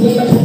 صلى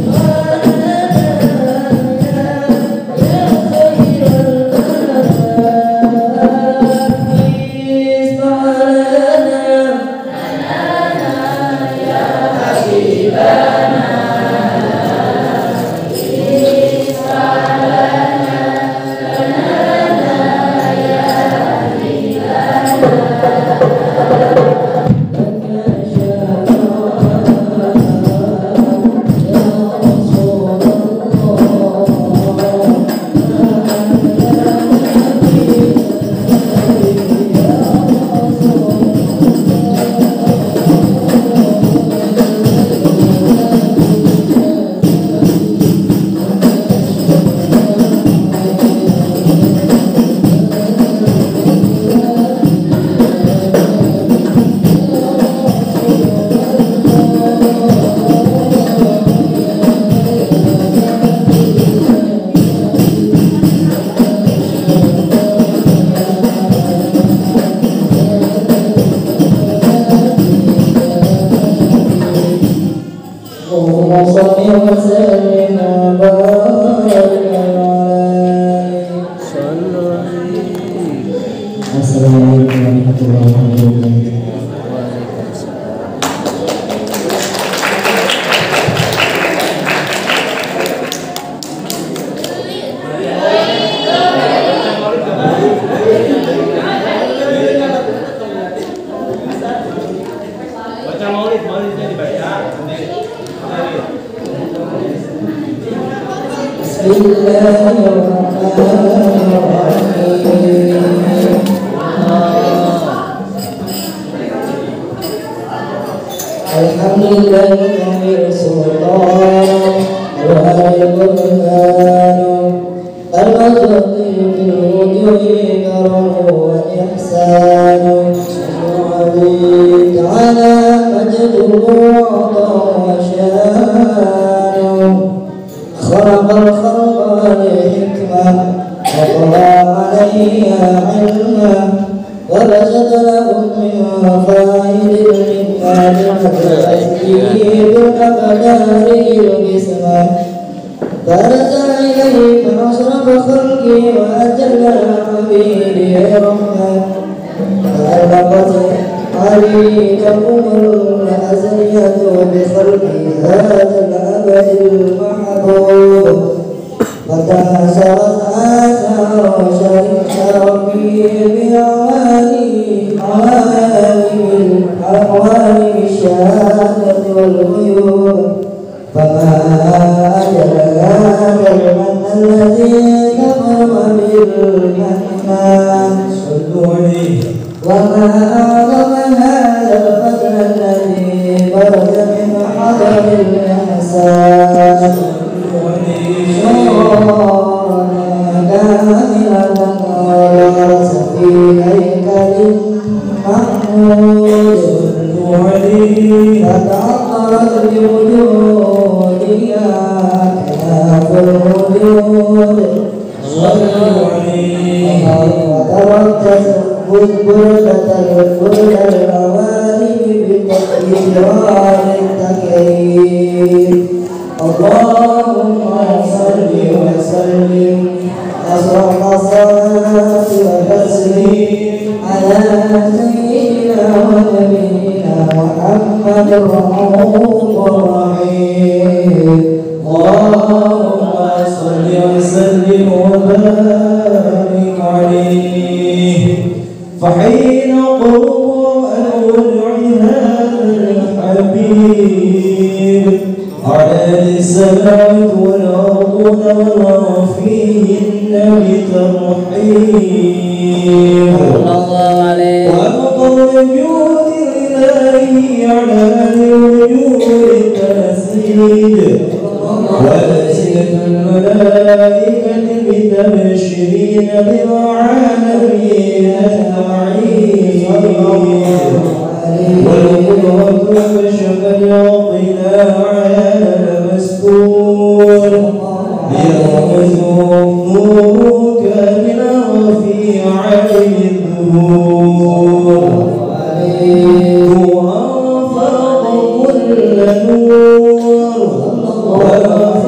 وأخذ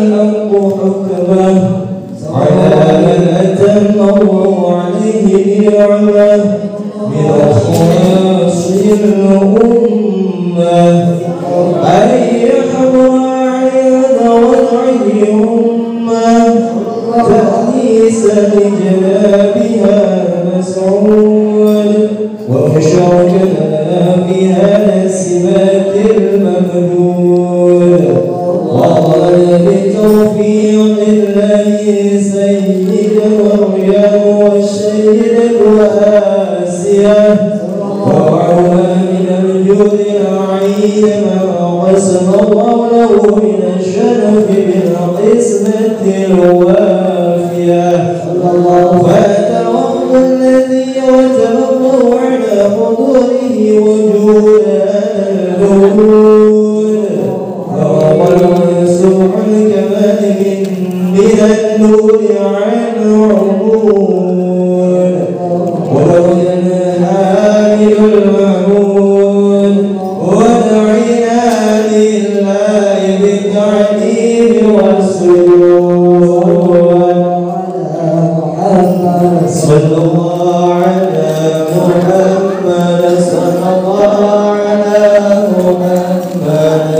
الحق حكمه على من أتم الله عليه نعمه من خواص الأمة أن يحضر عيد وضعه أمة تأنيسا لجنابها مسعود ومشاركتنا في هذا السبات الممدود وقال بتوفيق الله سيد مريم والسيدة آسيا ووعوها من الجود العين ما قسم الله له من الشرف بالقسمة الوافية فأتى وقت الذي وجب الله على حضوره وجود الجود فوقع سبح الكمال من النور عن عبود ولو حامل المعبود ودعينا لله بالتعليم والسجود صلى الله على محمد صلى الله على محمد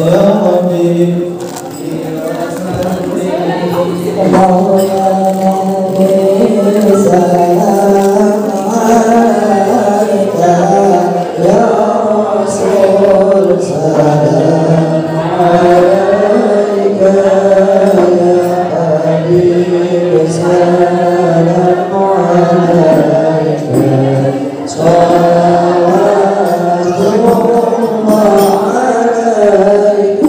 يا ربي الله يا نبي سلام عليك يا رسول سلام عليك يا حبيب سلام عليك صلوات الله عليك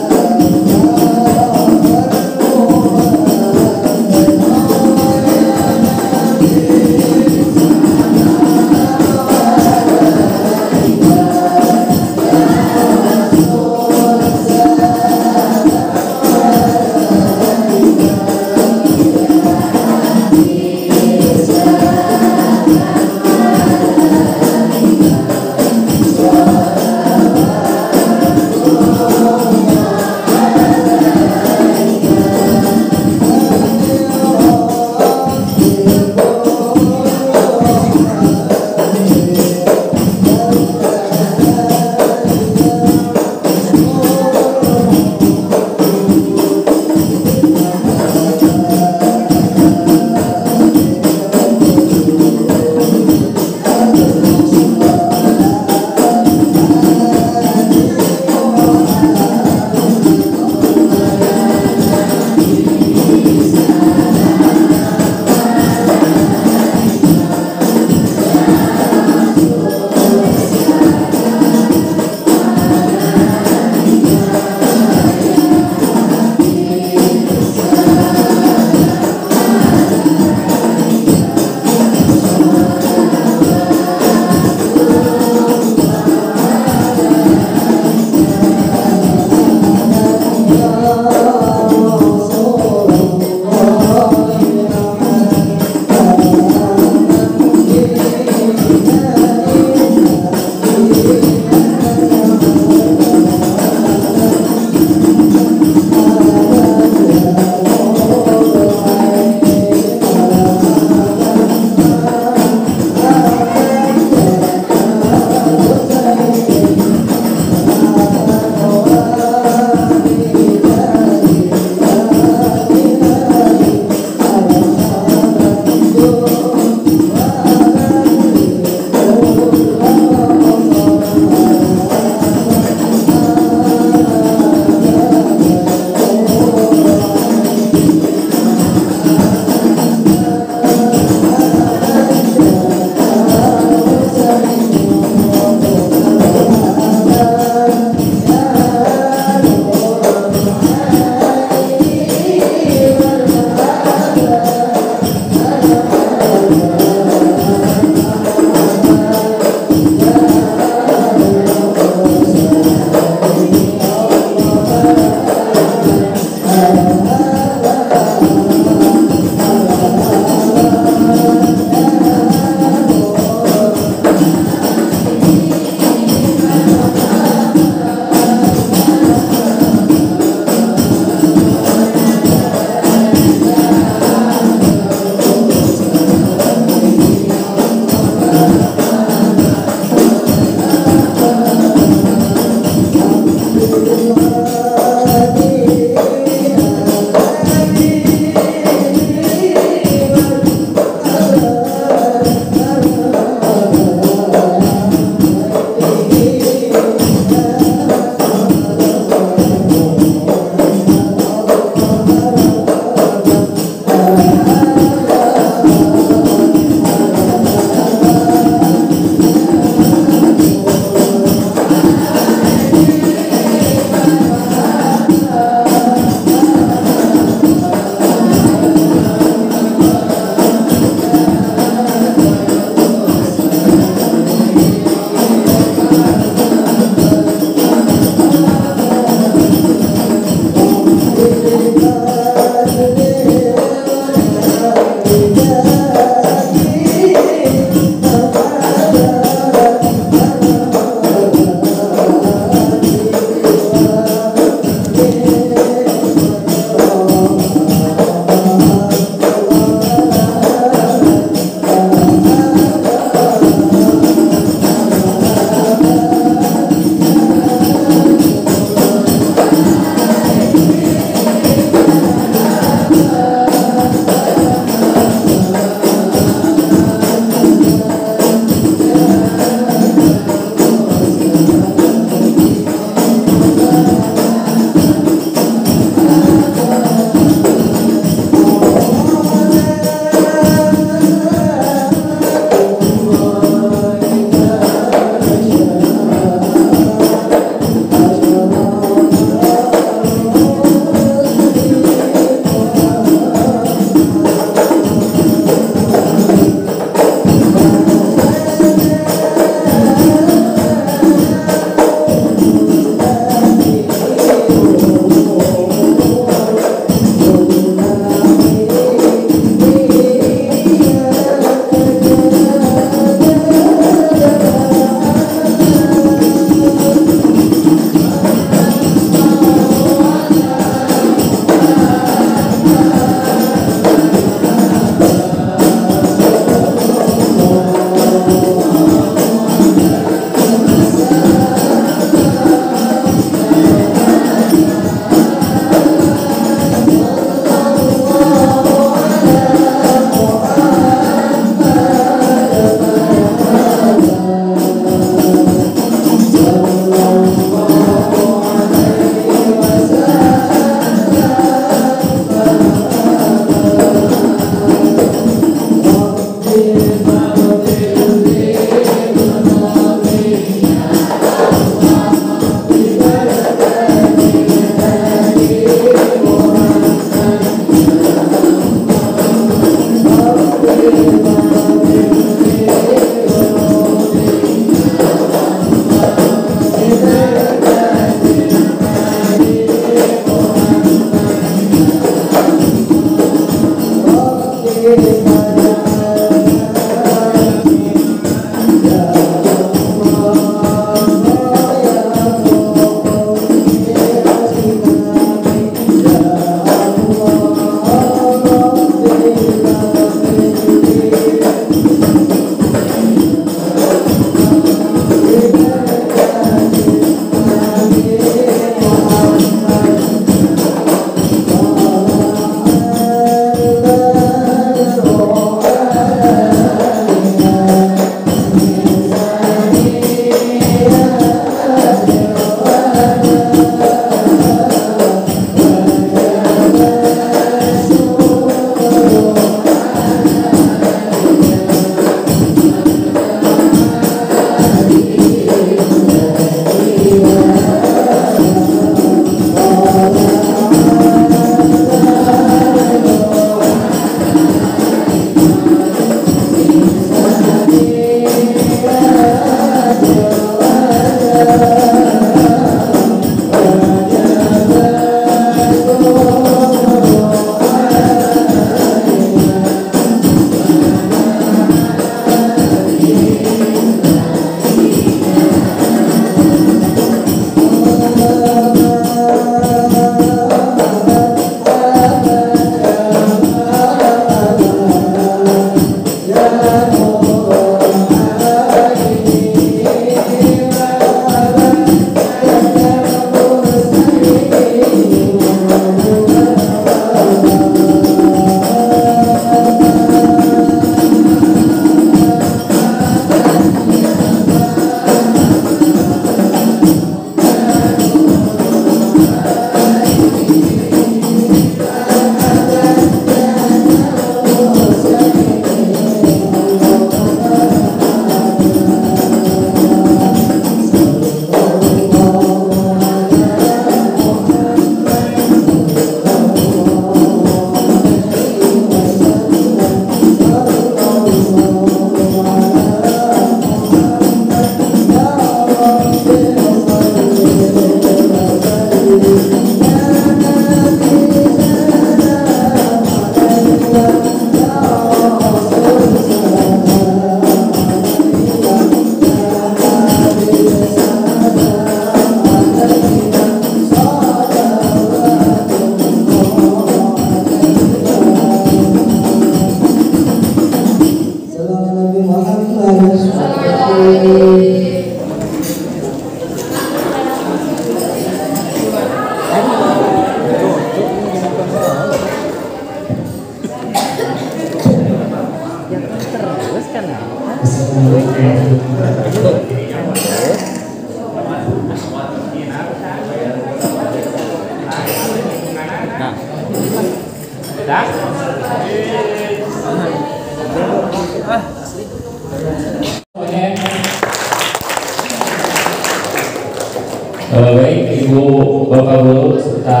Baik Ibu Bapak Guru serta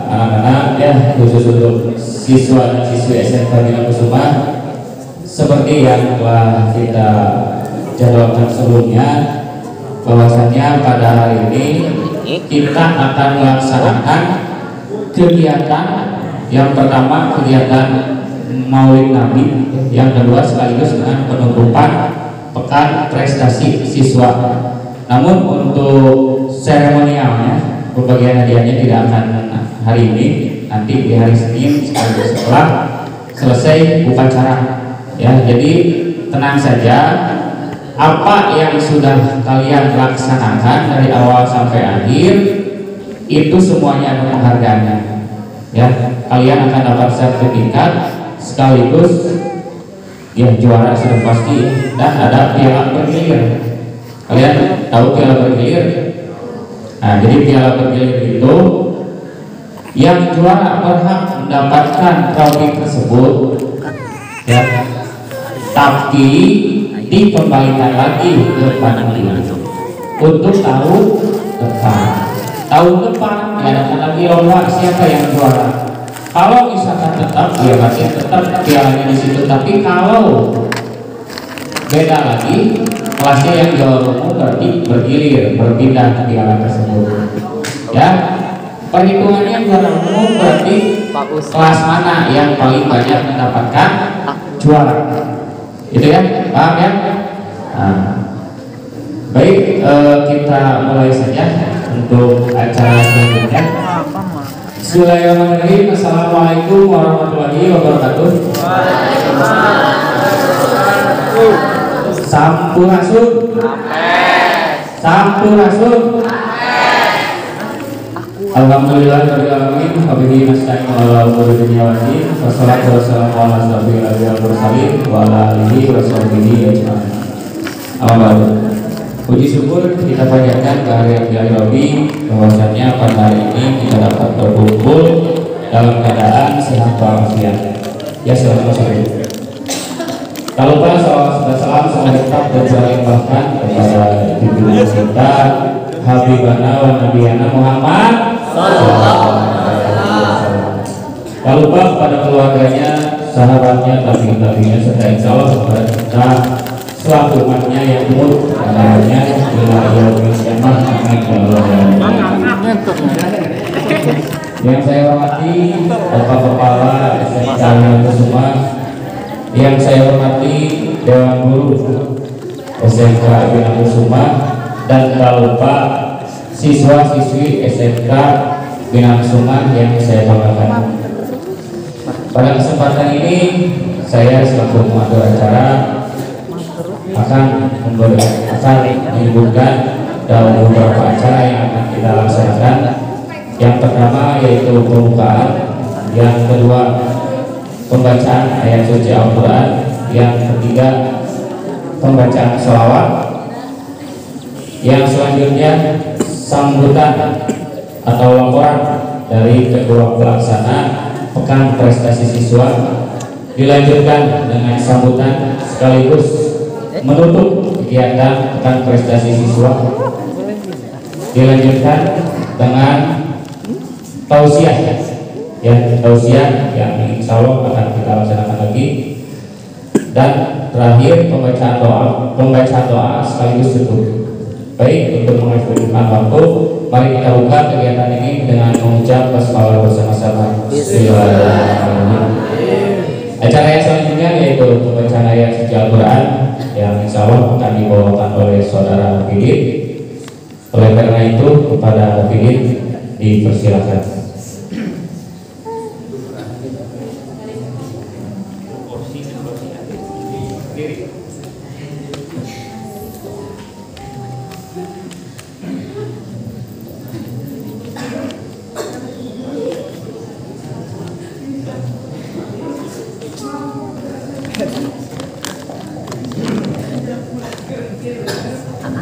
anak-anak ya, khusus untuk siswa dan siswi SMK Bina Kusuma, seperti yang telah kita jadwalkan sebelumnya, bahwasannya pada hari ini kita akan melaksanakan kegiatan yang pertama, kegiatan Maulid Nabi, yang kedua sekaligus dengan penutupan pekan prestasi siswa. Namun untuk seremonialnya, pembagian hadiahnya tidak akan hari ini, nanti di hari Senin sekaligus setelah selesai upacara. Ya, jadi tenang saja, apa yang sudah kalian laksanakan dari awal sampai akhir itu semuanya ada penghargaannya. Ya, kalian akan dapat sertifikat sekaligus ya juara sudah pasti, dan ada piala bergilir. Kalian tahu piala bergilir? Nah, jadi piala bergilir itu yang juara berhak mendapatkan trofi tersebut, ya, tapi dikembalikan lagi ke panitia untuk tahun depan. Tahun depan diadakan lagi lomba siapa yang juara. Kalau misalkan tetap, ya masih tetap pialanya di situ. Tapi kalau beda lagi, kelasnya yang juara umum berarti bergilir, berpindah ke piala tersebut. Ya, perhitungannya juara umum berarti kelas mana yang paling banyak mendapatkan juara. Itu ya, paham ya? Nah, baik, kita mulai saja untuk acara selanjutnya. Bismillahirrahmanirrahim. Assalamualaikum warahmatullahi wabarakatuh. Sampurasun. Sampurasun. Alhamdulillah rabbil alamin, wabihi nasta'in ala umuri dunya waddin, wassalatu wassalamu ala asyrofil anbiya'i wal mursalin wa ala alihi wa sahbihi ajma'in. Alhamdulillah. Puji syukur kita panjatkan kehadirat Ilahi Rabbi, bahwasanya pada hari ini kita dapat berkumpul dalam keadaan sehat walafiat. Ya, selamat sore. Tak lupa salam semoga tetap terlimpahkan kepada pimpinan kita Habibana wa Nabiyana Muhammad. Tak lupa kepada keluarganya, sahabatnya, tabi'in-tabi'innya, serta insya Allah kepada kita selaku umatnya yang umur adanya yang saya hormati Bapak Kepala SMK Bina Kusuma, yang saya hormati Dewan Guru SMK Bina Kusuma, dan tak lupa siswa-siswi SMK Bina Kusuma yang saya banggakan. Pada kesempatan ini saya selaku pengatur acara akan menyebutkan dalam beberapa acara yang akan kita laksanakan. Yang pertama yaitu pembukaan, yang kedua pembacaan ayat suci Al-Quran, yang ketiga pembacaan sholawat, yang selanjutnya sambutan atau laporan dari kedua pelaksana pekan prestasi siswa, dilanjutkan dengan sambutan sekaligus menutup kegiatan pekan prestasi siswa, dilanjutkan dengan tausiah, ya, tausiah yang insya Allah akan kita laksanakan lagi, dan terakhir pembacaan doa sekaligus tutup. Baik, untuk mengefektifkan waktu, mari kita buka kegiatan ini dengan mengucap basmalah bersama-sama. Bismillahirrahmanirrahim. Acara yang selanjutnya yaitu pembacaan ayat suci Al-Quran yang insya Allah akan dibawakan oleh saudara Hafidin. Oleh karena itu kepada Hafidin dipersilakan.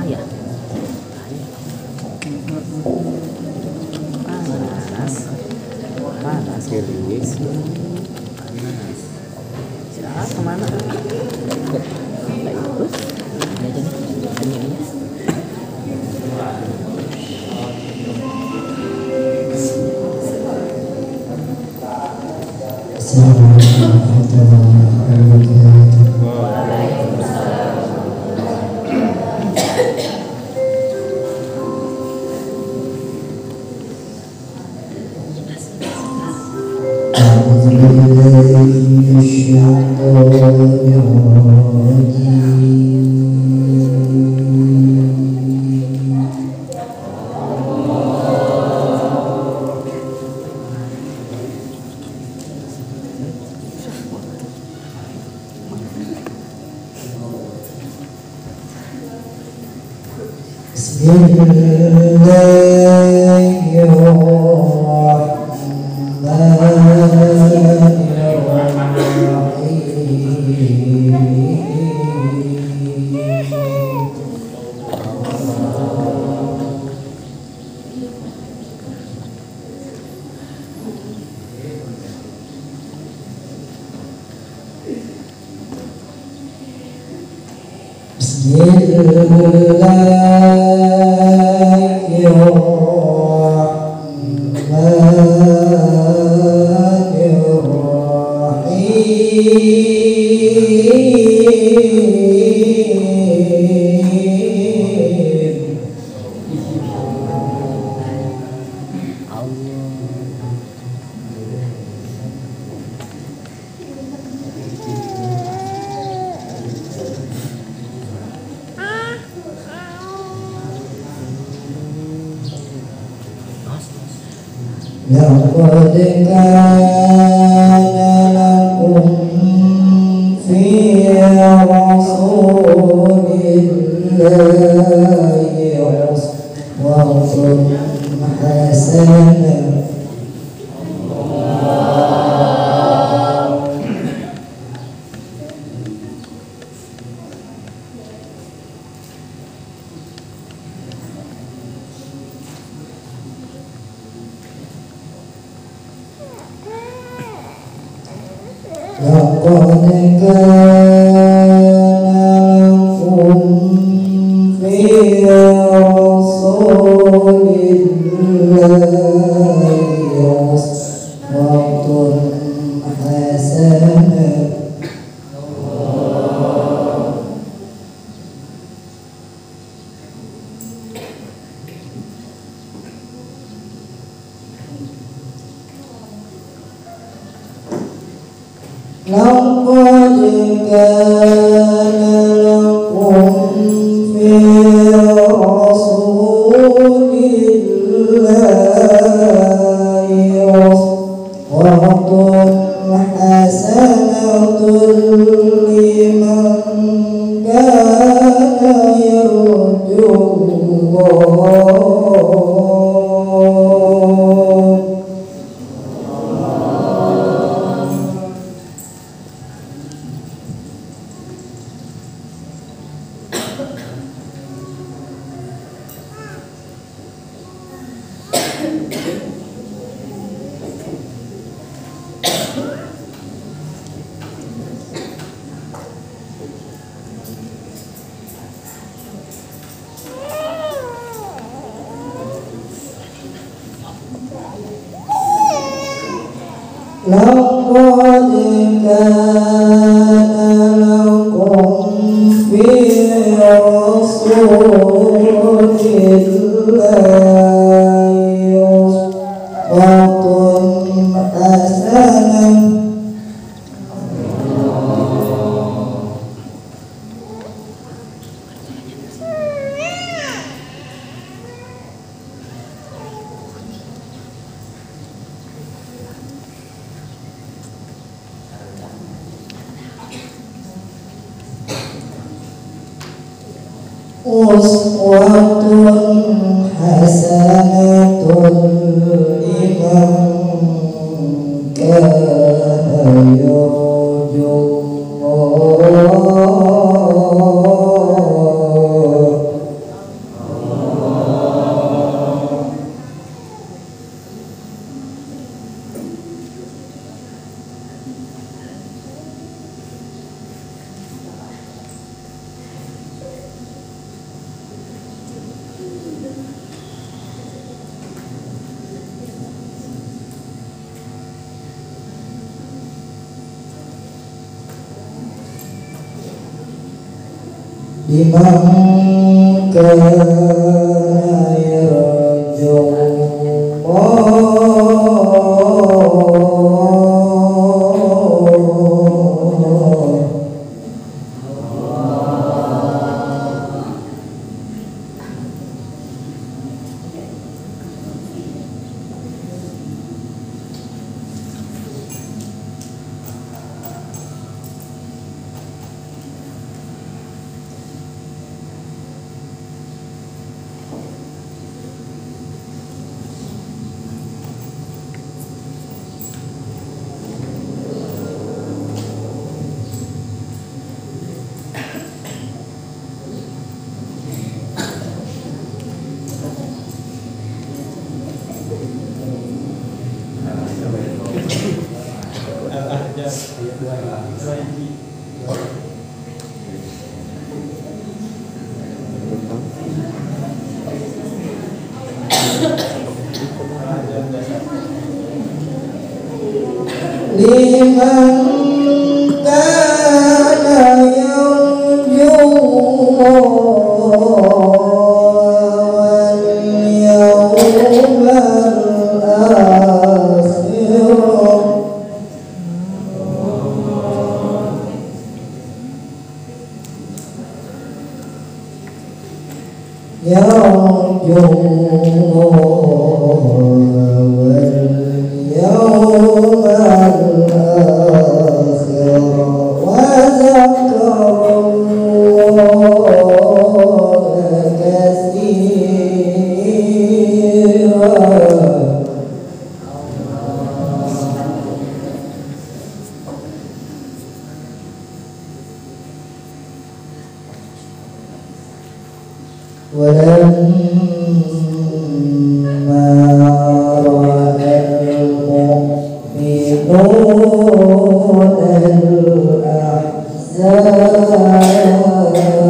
ya. Panas serius. Siapa kemana? Nggak ikut. Ini aja nih. Ini aja. Assalamualaikum warahmatullahi wabarakatuh. لقد كان لكم في رسول الله أسوة حسنة. لقد كان لكم في رسول الله أسوة حسنة. لقد كان لكم في رسول الله أسوة حسنة لمن كان يرجو الله لقد كان لكم في رسول الله أسوة حسنة. أسوة حسنة لمن كان يرجو الله liman kana yarju liman kana yarju wal yawmal akhir yarju ولما رأى المؤمنون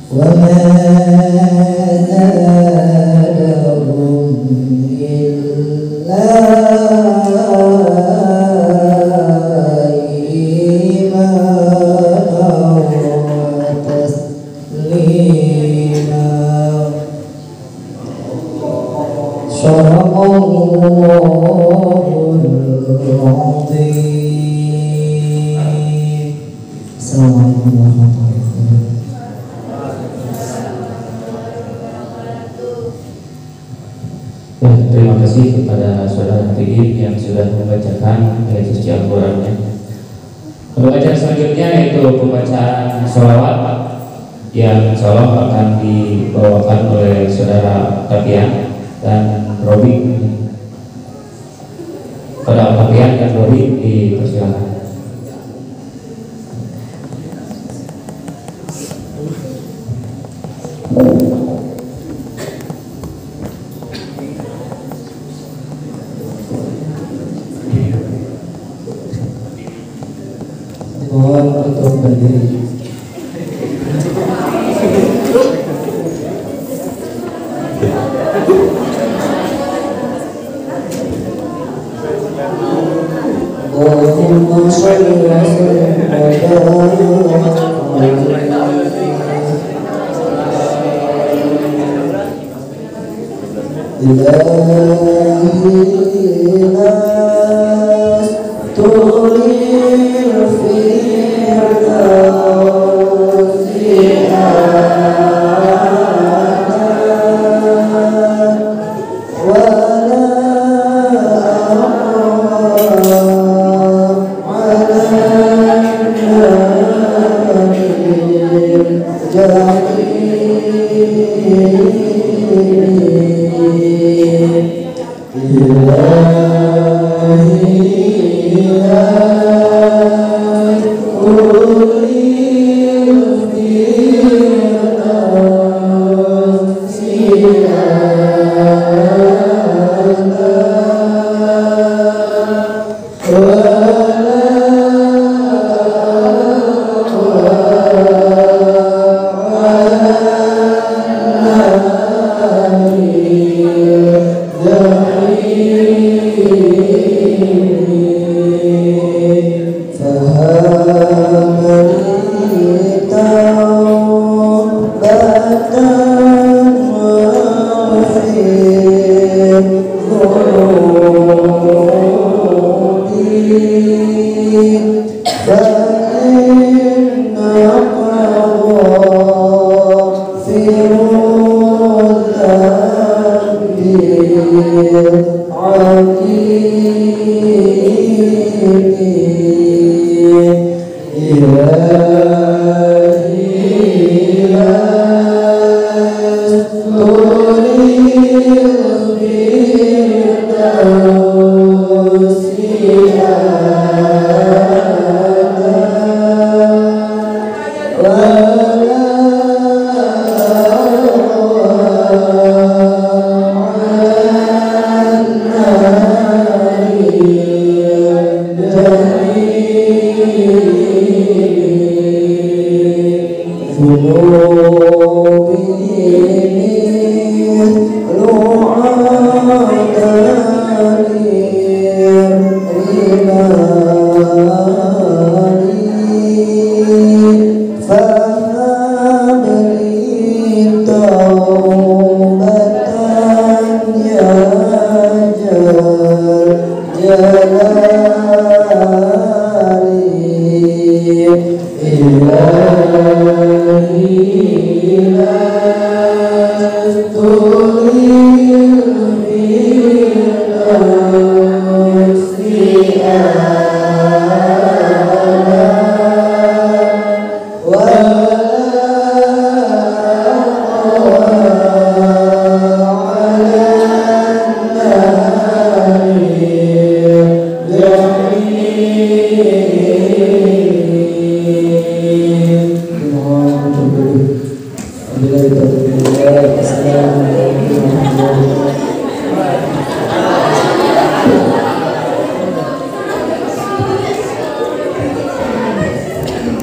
وما زادهم إلا إيمانا وتسليما. صدق الله العظيم. Assalamualaikum warahmatullahi wabarakatuh. Ya, terima kasih kepada saudara Tigib yang sudah membacakan ayat suci Al-Qurannya. Pembacaan selanjutnya yaitu pembacaan sholawat yang insyaallah akan dibawakan oleh saudara Tapian dan Robi. Pada Tapian dan Robi dipersilakan. Mohon untuk berdiri. Allahumma shalli wa sallim wa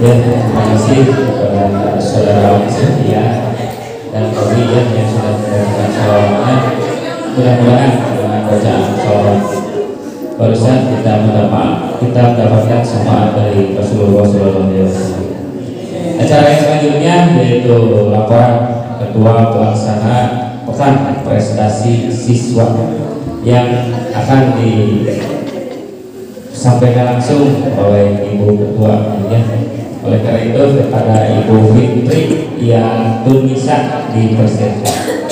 Ya, terima kasih kepada saudara Setia dan Robi yang sudah memberikan salawatnya. Mudah-mudahan dengan bacaan salawat barusan kita mendapatkan syafaat dari Rasulullah SAW. Acara yang selanjutnya yaitu laporan Ketua Pelaksana Pekan Prestasi Siswa yang akan disampaikan langsung oleh Ibu Ketua ya. Oleh karena itu kepada Ibu Fitri yang Tunisa dipersilakan.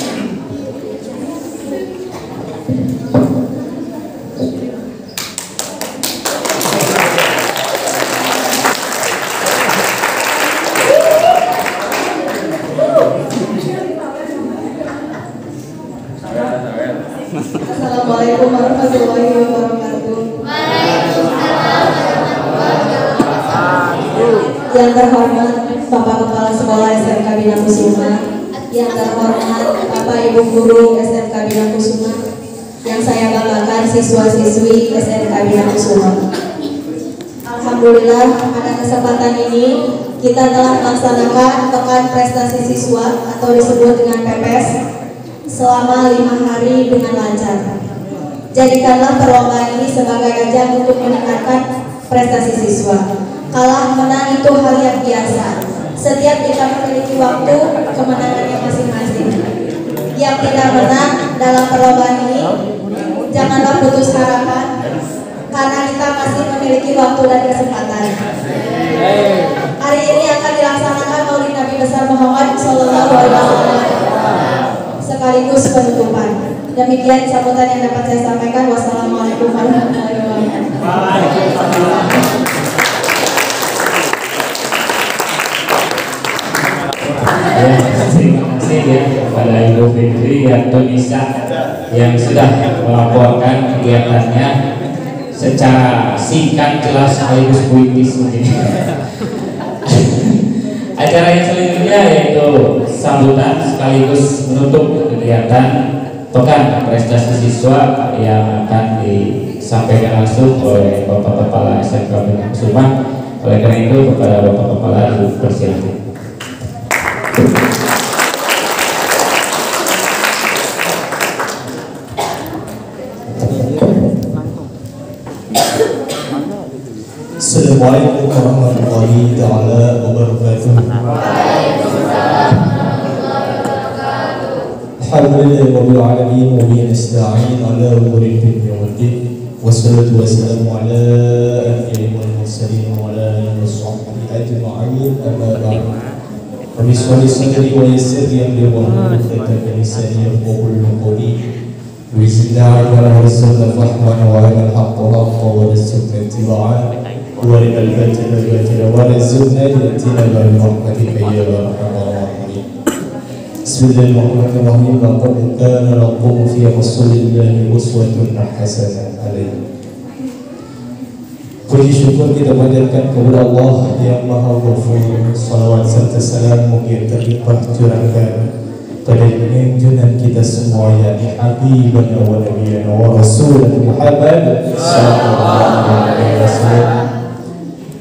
Assalamualaikum warahmatullahi wabarakatuh. Yang terhormat Bapak Kepala Sekolah SMK Bina Kusuma, yang terhormat Bapak Ibu Guru SMK Bina Kusuma, yang saya banggakan siswa-siswi SMK Bina Kusuma. Alhamdulillah pada kesempatan ini kita telah melaksanakan Pekan Prestasi Siswa atau disebut dengan PPS selama 5 hari dengan lancar. Jadikanlah perlombaan ini sebagai ajang untuk meningkatkan prestasi siswa. Kalah menang itu hal yang biasa. Setiap kita memiliki waktu kemenangannya masing-masing. Yang tidak menang dalam perlombaan ini, janganlah putus harapan, karena kita masih memiliki waktu dan kesempatan. Hari ini akan dilaksanakan Maulid Nabi besar Muhammad SAW sekaligus penutupan. Demikian sambutan yang dapat saya sampaikan. Wassalamualaikum warahmatullahi wabarakatuh. Terima kasih ya kepada Ibu Fitri yang Tunisa yang sudah melaporkan kegiatannya secara singkat, jelas, sekaligus puitis mungkin. Acara yang selanjutnya yaitu sambutan sekaligus menutup kegiatan Pekan Prestasi Siswa yang akan disampaikan langsung oleh Bapak Kepala SMK Bina Kusuma. Oleh karena itu kepada Bapak Kepala dipersilakan. Assalamualaikum warahmatullahi taala wabarakatuh. Alhamdulillahi rabbil alamin wa bihi nasta'in ala umuri dunya waddin. Wassalatu wassalamu ala anbiya'il mursalin wa ala alihi washabbihi ajma'in. Amma ba'd. Rabbi shrah li sadri wa yassir li amri wa hlul 'uqdatam min lisani yafqahu qawli. Bismillahirrahmanirrahim. Wa ala al-haqqa wa as-sunnah ittiba'an. ورد البتل ورزقنا يأتينا برحمتك يا أرحم الراحمين. بسم الله الرحمن الرحيم. لقد كان لكم في رسول الله أسوة حسنة عليه. Puji syukur kita panjatkan kepada Allah yang Maha Ghafur. Salawat serta salam mungkin terlimpah curahkan pada junjungan kita semua, yakni Habibana wa Nabiyana wa Rasulana Muhammad sallallahu alaihi wasallam.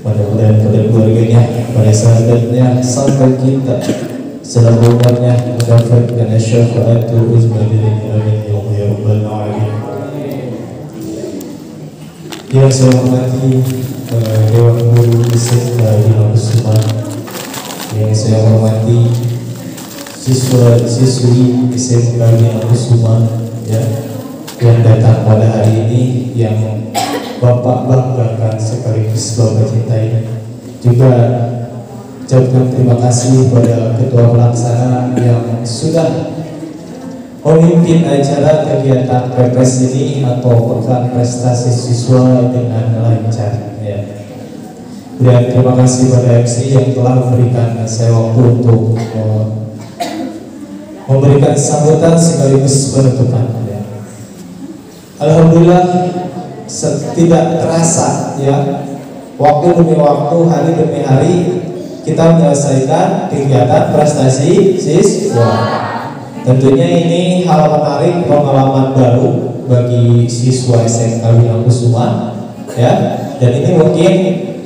Mudah-mudahan pada keluarganya, pada sahabatnya, sampai kita selama umatnya mendapatkan syafaatul uzma dari amin ya rabbal alamin. Yang saya hormati Dewan Guru SMK Bina Kusuma, yang saya hormati siswa-siswi SMK Bina Kusuma ya, yang datang pada hari ini, yang Bapak banggakan sekaligus Bapak cintai. Juga ucapkan terima kasih pada Ketua Pelaksana yang sudah memimpin acara kegiatan PPS ini atau Pekan Prestasi Siswa dengan lancar ya. Dan terima kasih pada MC yang telah memberikan saya waktu untuk memberikan sambutan sekaligus penutupan ya. Alhamdulillah, tidak terasa ya, waktu demi waktu, hari demi hari kita menyelesaikan kegiatan prestasi siswa. Tentunya ini hal menarik, pengalaman baru bagi siswa SMK Bina Kusuma ya. Dan ini mungkin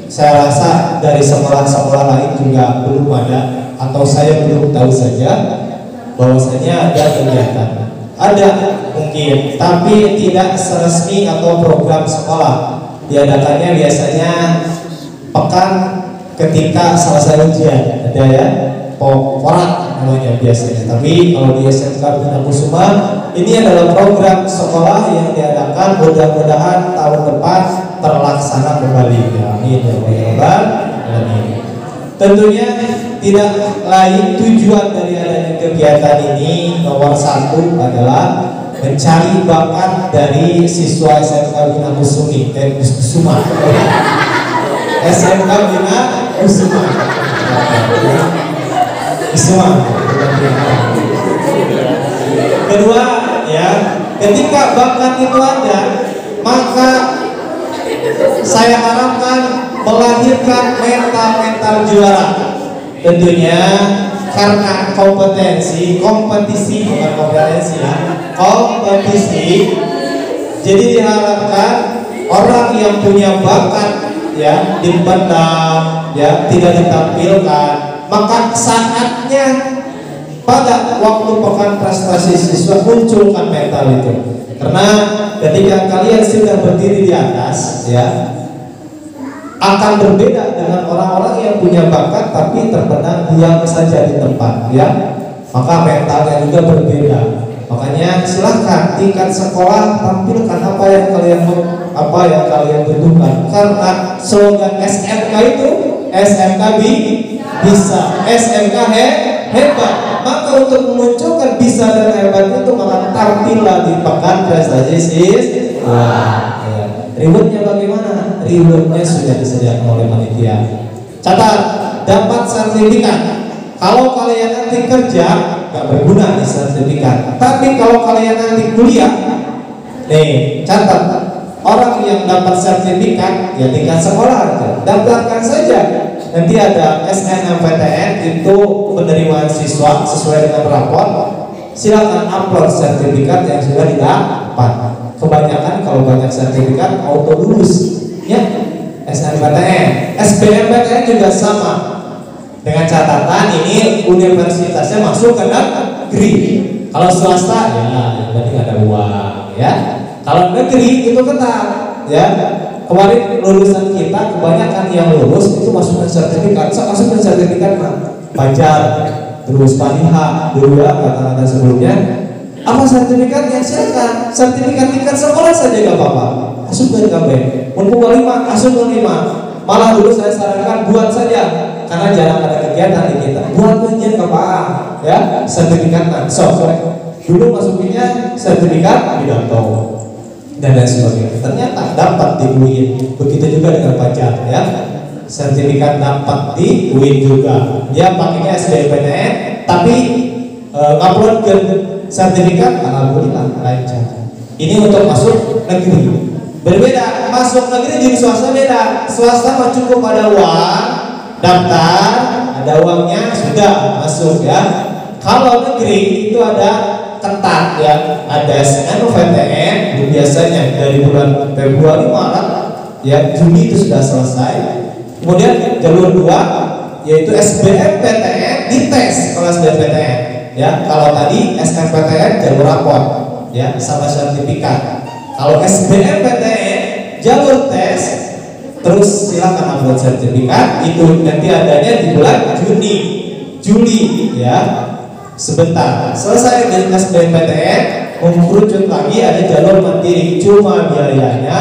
saya rasa dari sekolah-sekolah lain juga belum ada atau saya belum tahu saja bahwasanya ada kegiatan. Ada mungkin, tapi tidak seresmi atau program sekolah. Diadakannya biasanya pekan ketika selesai ujian, ada ya, porak namanya biasanya. Tapi kalau di SMK Bina Kusuma ini adalah program sekolah yang diadakan, mudah-mudahan tahun depan terlaksana kembali. Amin ya rabbal alamin. Tentunya tidak lain tujuan dari adanya kegiatan ini, nomor satu adalah mencari bakat dari siswa SMK Bina Kusuma, SMK Bina Kusuma. Kedua, ya, ketika bakat itu ada, maka saya harapkan melahirkan mental juara. Tentunya karena kompetisi bukan kompetensi ya, kompetisi. Jadi diharapkan orang yang punya bakat ya dipendam, ya tidak ditampilkan, maka saatnya pada waktu pekan prestasi siswa munculkan mental itu. Karena ketika kalian sudah berdiri di atas, ya akan berbeda dengan orang-orang yang punya bakat tapi terpendam diam saja di tempat, ya. Maka mentalnya juga berbeda. Makanya silahkan tingkat sekolah tampilkan apa yang kalian butuhkan. Karena slogan SMK itu SMK bisa, SMK hebat. Maka untuk memunculkan bisa dan hebat itu maka tampillah di pekan prestasi siswa. Rewardnya bagaimana? Rewardnya sudah disediakan oleh panitia. Catat, dapat sertifikat. Kalau kalian nanti kerja, gak berguna di sertifikat. Tapi kalau kalian nanti kuliah, nih catat, orang yang dapat sertifikat ya tingkat sekolah aja, daftarkan saja. Nanti ada SNMPTN itu penerimaan siswa sesuai dengan rapor. Silakan upload sertifikat yang sudah didapat. Kebanyakan kalau banyak sertifikat auto lulus, ya. SNMPTN, SBMPTN juga sama. Dengan catatan ini universitasnya masuk ke negeri. Kalau swasta ya berarti nggak ada uang, ya. Kalau negeri itu ketat, ya. Kemarin lulusan kita kebanyakan yang lulus itu masukkan sertifikat. Masukkan sertifikat mah Fajar, terus Fadiha dulu ya kata-kata sebelumnya. Apa sertifikatnya? Silakan. Sertifikat tingkat sekolah saja gak apa-apa. Masukkan KB. Untuk 5, masukkan 5. Malah dulu saya sarankan buat saja, karena jarang ada kegiatan di kita. Buat ujian apa? Ya, sertifikat dulu masukinnya sertifikat pidato dan lain sebagainya. Ternyata dapat di UIN. Begitu juga dengan Fajar, ya. Sertifikat dapat di UIN juga. Dia pakainya SBMPTN, tapi upload ke sertifikat alhamdulillah lancar. Ini untuk masuk negeri. Berbeda, masuk negeri jadi swasta beda. Swasta mah cukup ada uang, daftar, ada uangnya sudah masuk, ya. Kalau negeri itu ada ketat, ya. Ada SNMPTN biasanya dari bulan Februari Maret, ya, Juni itu sudah selesai. Kemudian jalur 2 yaitu SBMPTN dites kelas SBMPTN, ya. Kalau tadi SNMPTN jalur rapor, ya, sama sertifikat. Kalau SBMPTN jalur tes, terus silakan upload sertifikat. Itu nanti adanya di bulan Juli, ya. Sebentar selesai dengan SBMPTN, mengerucut lagi ada jalur mandiri, cuma biayanya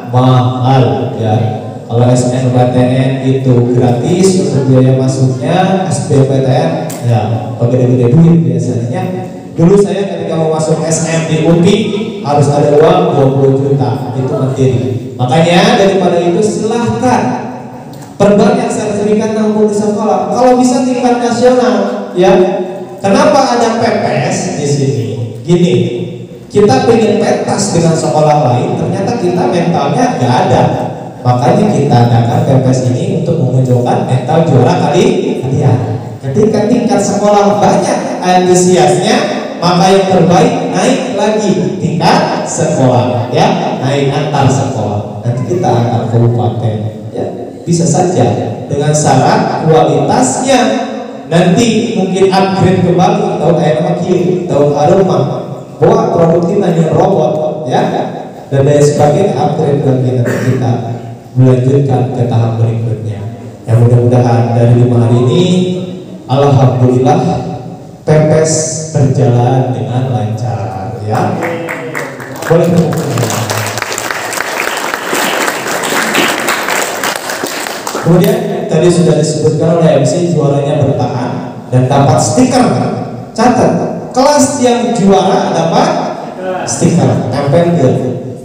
mahal, ya. Kalau SNMPTN itu gratis untuk biaya masuknya, SBMPTN ya gede-gede duit biasanya. Dulu saya ketika mau masuk SM di UPI harus ada uang 20 juta, itu mandiri. Makanya daripada itu silahkan perbanyak sertifikat nampung di sekolah. Kalau bisa tingkat nasional, ya. Kenapa ada PPS di sini? Gini, kita pengen pentas dengan sekolah lain, ternyata kita mentalnya nggak ada. Makanya kita adakan PPS ini untuk memunculkan mental juara kalian. Ketika tingkat sekolah banyak antusiasnya, maka yang terbaik naik lagi tingkat sekolah, ya, naik antar sekolah. Nanti kita antar kabupaten, ya, bisa saja dengan syarat kualitasnya nanti mungkin upgrade kembali tahun ayam kiri tahun aroma bahwa produknya hanya robot ya dan lain sebagainya, upgrade lagi nanti kita melanjutkan ke tahap berikutnya. Yang mudah-mudahan dari 5 hari ini alhamdulillah pepes berjalan dengan lancar ya. Boleh tepuk tangan. Kemudian tadi sudah disebutkan oleh MC juaranya bertahan dan dapat stiker. Catat, kelas yang juara dapat stiker tempel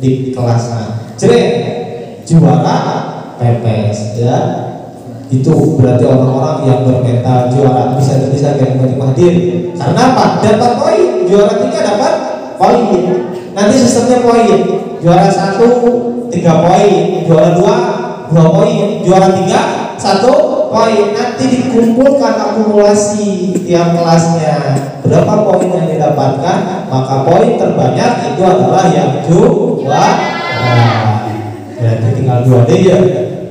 di kelasnya. Jadi juara pepes ya. Itu berarti orang-orang yang bermental juara bisa kayak hadir. Karena apa? Dapat poin. Juara 3 dapat poin. Nanti sistemnya poin. Juara 1 3 poin, juara 2 2 poin, juara 3 1 poin. Nanti dikumpulkan akumulasi tiap kelasnya. Berapa poin yang didapatkan, maka poin terbanyak itu adalah yang juara. Berarti tinggal 2 deh ya.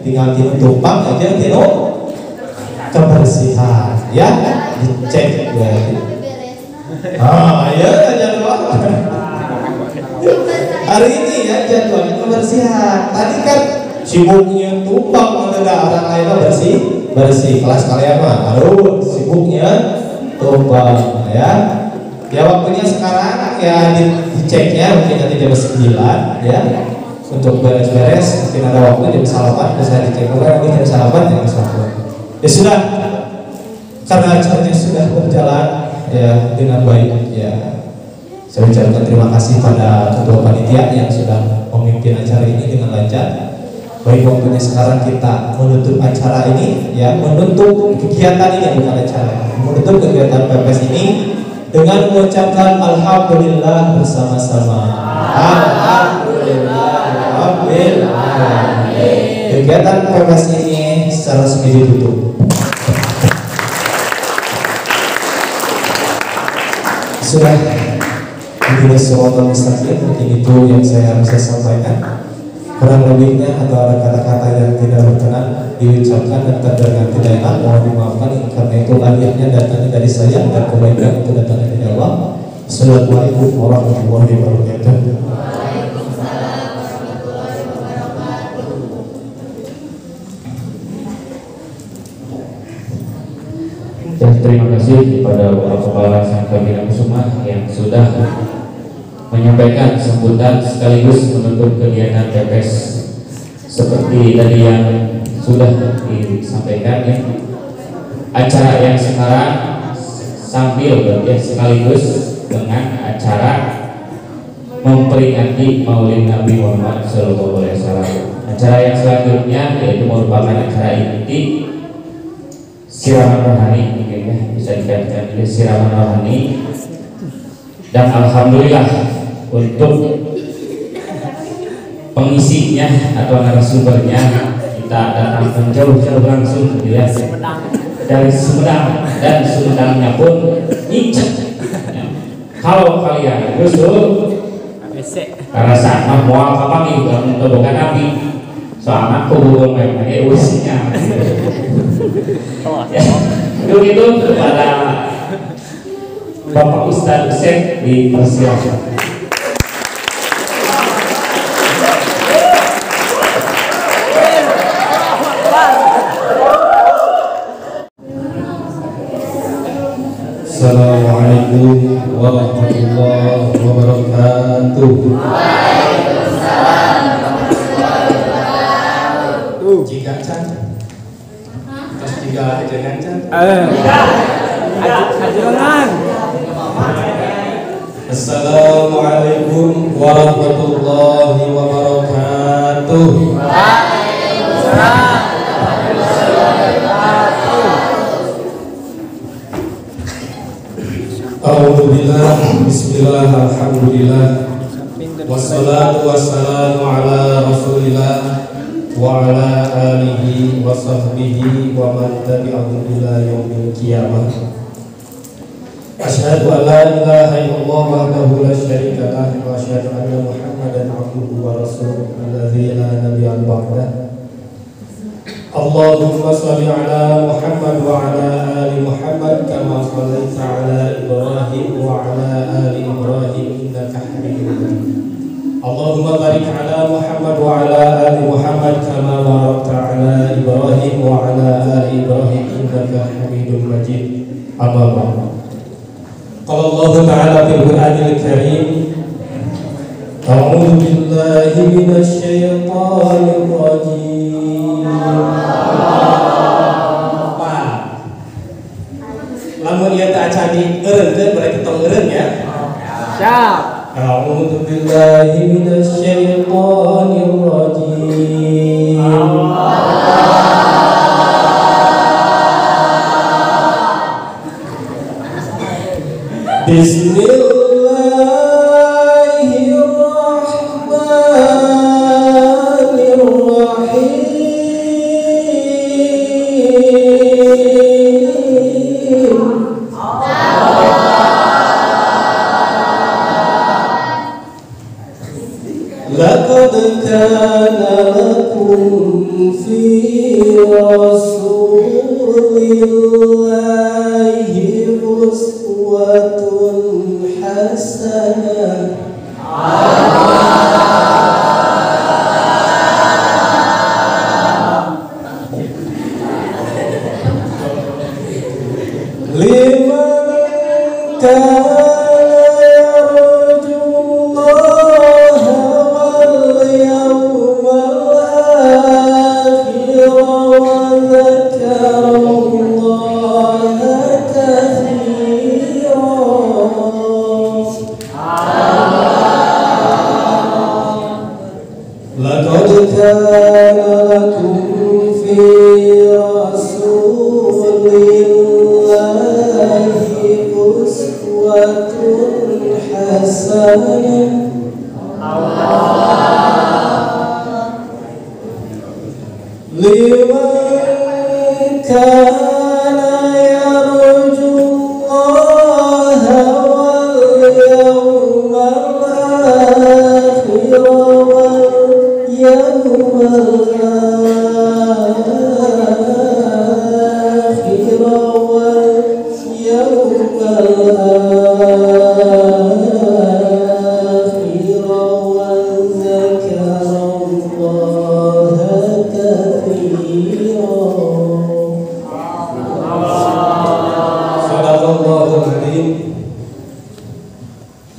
Tinggal tumpang aja kebersihan ya, dicek berarti. Ya jadwal hari ini ya jadwalnya kebersihan. Tadi kan sibuknya tumpang, ada orang lain bersih kelas kalian mah, sibuknya tumpang ya. Ya waktunya sekarang ya diceknya mungkin nanti jam 9 ya. Untuk beres-beres mungkin ada waktu jam salapan, bisa dicek mungkin jam salapan jam salapan. Ya sudah, karena acaranya sudah berjalan ya dengan baik ya. Saya ucapkan terima kasih pada ketua panitia yang sudah memimpin acara ini dengan lancar. Baik, waktunya sekarang kita menutup acara ini ya, menutup kegiatan ini bukan acara, menutup kegiatan PPS ini dengan mengucapkan alhamdulillah bersama-sama. Alhamdulillah. Kegiatan PPS ini secara resmi ditutup. Sudah Bila suara mustaqim, mungkin itu yang saya bisa sampaikan. Kurang lebihnya atau ada kata-kata yang tidak berkenan diucapkan dan terdengar tidak enak, mohon dimaafkan. Karena itu lahirnya datangnya dari saya dan kebaikan itu datangnya dari Allah. Assalamualaikum warahmatullahi wabarakatuh. Dan terima kasih kepada Bapak Kepala Sangkabina Kusuma yang sudah menyampaikan sambutan sekaligus menutup kegiatan PPS seperti tadi yang sudah disampaikan ya. Acara yang sekarang sambil ya sekaligus dengan acara memperingati Maulid Nabi Muhammad SAW. Acara yang selanjutnya yaitu merupakan acara inti siraman rohani, mungkin ya bisa dikatakan ini siraman rohani. Dan alhamdulillah untuk pengisinya atau narasumbernya kita datang jauh-jauh langsung ya, dari Sumedang, dan Sumedangnya pun incek ya. Kalau kalian justru karena sama mau apa nih untuk bukan nabi soalnya aku memang usinya ya, itu kepada Bapak Ustadz Usek dipersilakan. Assalamualaikum warahmatullahi wabarakatuh. Jika can, terus jika jangan can. Assalamualaikum warahmatullahi wabarakatuh. Alhamdulillah, bismillah, alhamdulillah, wassalatu wassalamu ala rasulillah wa ala alihi wa sahbihi wa man tabi'ahum ila yaumil qiyamah. Asyhadu an la ilaha illallah wahdahu la syarika lah wa asyhadu anna Muhammadan abduhu wa rasuluhu alladzi la nabiyya ba'dah. Allahumma sholli ala Muhammad wa ala ali Muhammad kama shallaita ala Ibrahim wa ala ali Ibrahim innaka Hamidum Majid. Allahumma barik ala Muhammad wa ala ali Muhammad kama barakta ala Ibrahim wa ala ali Ibrahim innaka Hamidum Majid. Amma ba'd. Qala Allah Ta'ala fil Qur'anil Karim, A'udzu billahi minasy syaithanir rajim. Lamun ieu teh acadi eureunkeun berarti tong eureun ya. Siap. A'udzu billahi minasy syaithanir rajim. لقد كان لكم في رسول الله أسوة حسنة لمن كان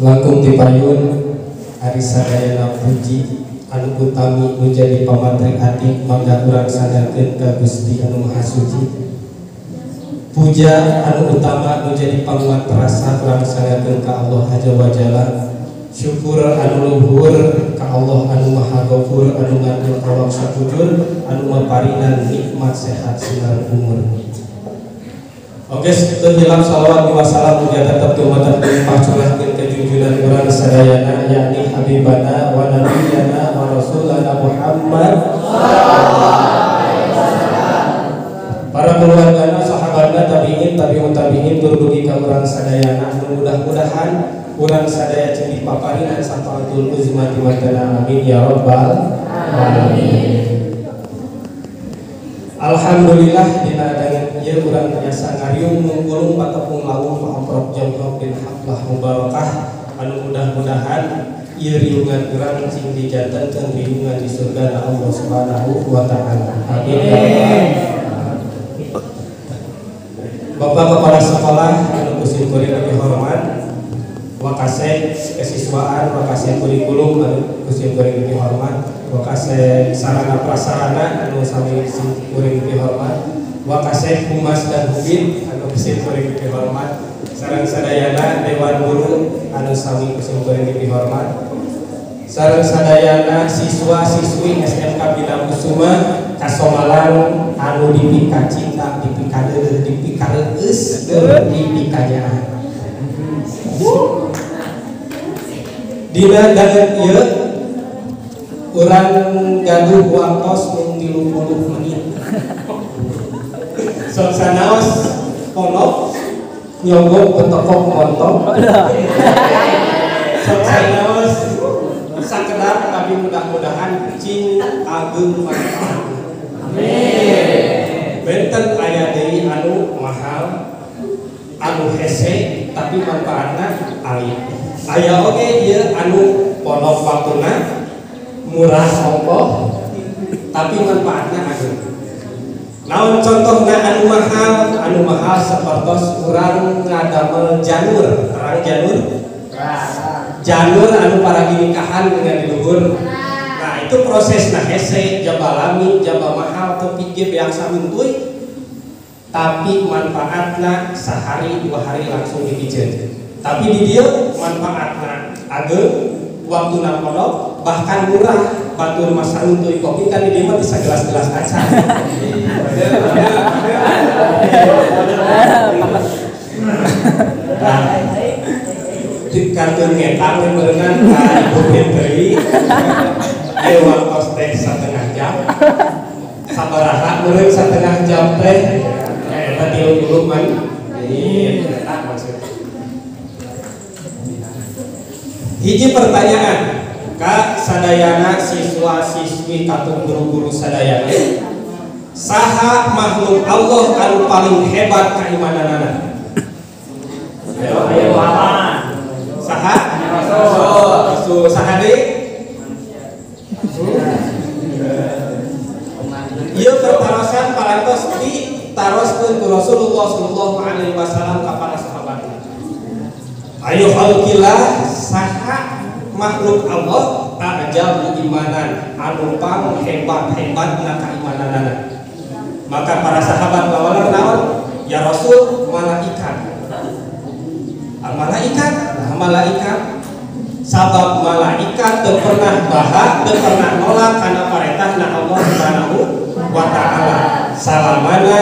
langkung dipayun ari sadayana puji anu utami nu jadi pamatrik ati mangga urang sangakeun ka Gusti anu Maha Suci. Puja anu utama nu jadi panguat perasa urang sangakeun ka Allah Azza wa Jalla. Syukur anu luhur ka Allah anu Maha Ghafur anu ngandung awak sapujur anu maparinan nikmat sehat sinar umur. Oke, setelah salawat wa salam mugia tetap tumatan limpah curahkeun ka junjungan urang sadayana yakni habibana wa nabiyana wa rasulana Muhammad para keluargana sahabatna tabi'in tabi'ut tabi'in tur dugi ka urang sadayana mudah-mudahan urang sadaya jeung dipaparinan safaatul uzma di madana amin ya rabbal alamin. Alhamdulillah dina dangan ieu urang tiasa ngariung mungkulung patepung lawuh pamprok jomrok bin haflah mubarakah anu mudah-mudahan ieu riungan urang sing dijantenkeun riungan di surga Allah Subhanahu wa taala. Amin. Bapak Kepala Sekolah anu kusim kuring dihormat, wakaseh kesiswaan, wakaseh kurikulum anu kusim kuring dihormat, wakaseh sarana prasarana anu sami kuring dihormat, wakaseh humas dan hubin anu kusim kuring dihormat, sareng sadayana dewan guru anu sami kusim kuring dihormat, sareng sadayana siswa-siswi SMK Bina Kusuma kasomalan anu dipika cinta dipika deuleuh dipika reus dipika jaan. Dina dangan ieu urang gaduh waktos mung 30 menit. Sok sanaos ponok nyogok petokok montong. Sok sanaos sakedar tapi mudah-mudahan cing ageng manfaat. Benten aya deui anu mahal, anu hese tapi manfaatna alih. Aya oge ieu anu pondok waktuna murah ongkoh tapi manfaatna ageung. Naon contohna anu mahal sapertos urang ngadamel janur, terang janur. Janur anu para nikahan dengan di luhur. Nah, itu prosesna hese, jaba lami, jaba mahal tapi ge beak samuntuy. Tapi manfaatna sehari 2 hari langsung dipijeun. Tapi di dieu manfaatna ageung, waktuna pondok bahkan murah. Batur mas samuntuy kopi kan di dieu mah bisa gelas-gelas kaca. Kartun ngetang berenang ka ibu menteri lewat kostek 1/2 jam sabaraha meureun 1/2 jam teh eta dulu man ini eta maksud hiji pertanyaan ka sadayana siswa-siswi katun guru-guru sadayana saha makhluk Allah anu paling hebat keimananana ayo aman saha rasul saha deui ieu pertarosan parantos ditaroskeun ku Rasulullah sallallahu alaihi wasallam ka para sahabatna ayo khalqillah saha makhluk Allah ta'ajab imanan anu pang hebat-hebatna keimananana maka para sahabat lawalan naon ya Rasul malaikat malaikat sabab malaikat teu pernah bahak teu pernah nolak kana paretahna Allah Subhanahu wa taala salamana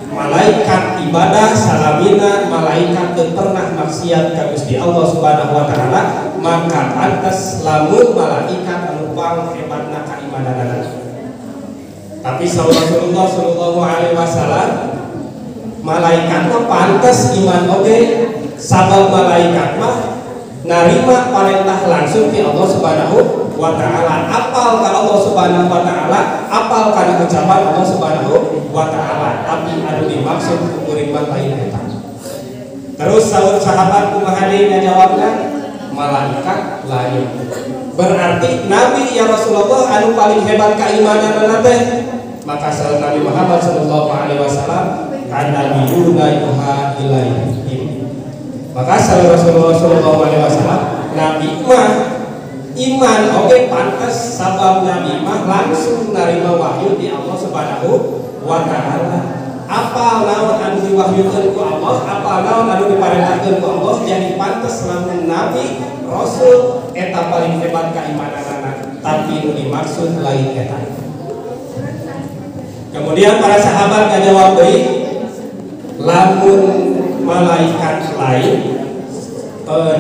malaikat ibadah salamina malaikat teu pernah maksiat ka Gusti Allah Subhanahu wa taala maka pantes lamun malaikat anu pang hebatna keimananana tapi Rasulullah sallallahu alaihi wasallam malaikat mah pantes iman oge sabab malaikat mah narima perintah langsung ti Allah Subhanahu wa taala apal ka Allah Subhanahu wa taala apal kana ucapan Allah Subhanahu wa taala tapi anu dimaksud kuring mah lain eta terus saur sahabat kumaha deui ngajawabna malaikat lain berarti Nabi ya Rasulullah anu paling hebat keimananna teh maka saur Nabi Muhammad sallallahu alaihi wasallam kana nabiyuna yuha ilaihim maka Rasulullah sallallahu alaihi wasallam Nabi mah iman oke pantes sabab Nabi mah langsung narima wahyu di Allah Subhanahu wa taala apal naon anu diwahyukeun ku Allah apal naon anu diparentahkeun ku Allah jadi pantes lamun Nabi Rasul eta paling hebat keimananana tapi nu dimaksud lain eta kemudian para sahabat ngajawab deui lamun malaikat lain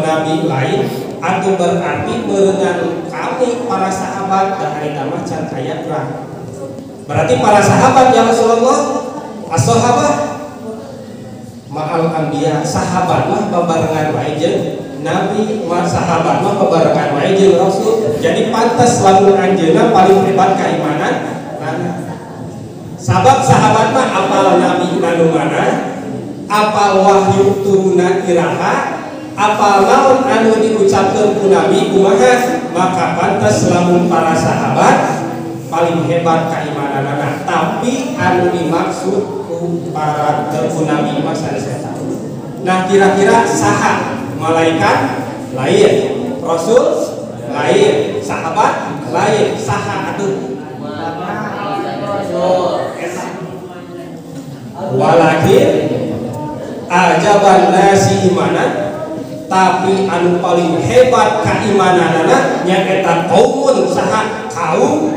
nabi lain atau berarti merenang kami para sahabat dan hari tamah can aya perang berarti para sahabat ya Rasulullah as-sahabah ma'al anbiya sahabat mah babarengan wae jeung nabi mah sahabat mah babarengan wae jeung rasul jadi pantas lamun anjeunna paling hebat keimanan sabab sahabat mah apal nabi anu mana apal wahyu turuna iraha apal naon anu diucapkeun ku nabi kumaha maka pantas lamun para sahabat paling hebat keimananana tapi anu dimaksud ku para ku nabi mah sanes eta nah kira-kira saha malaikat lain rasul lain sahabat lain saha atuh walakin ajaban nasi imanan tapi anu paling hebat keimananana nyaeta kaumun saha kaum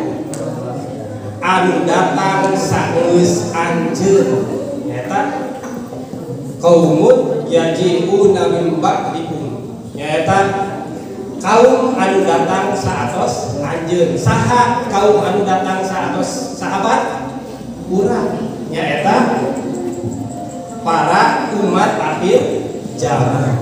anu datang saeus anjeun nyaeta kaumun yaji'una min ba'dikum nyaeta kaum anu datang saatos anjeun saha kaum anu datang saatos sahabat urang nyaeta para umat akhir zaman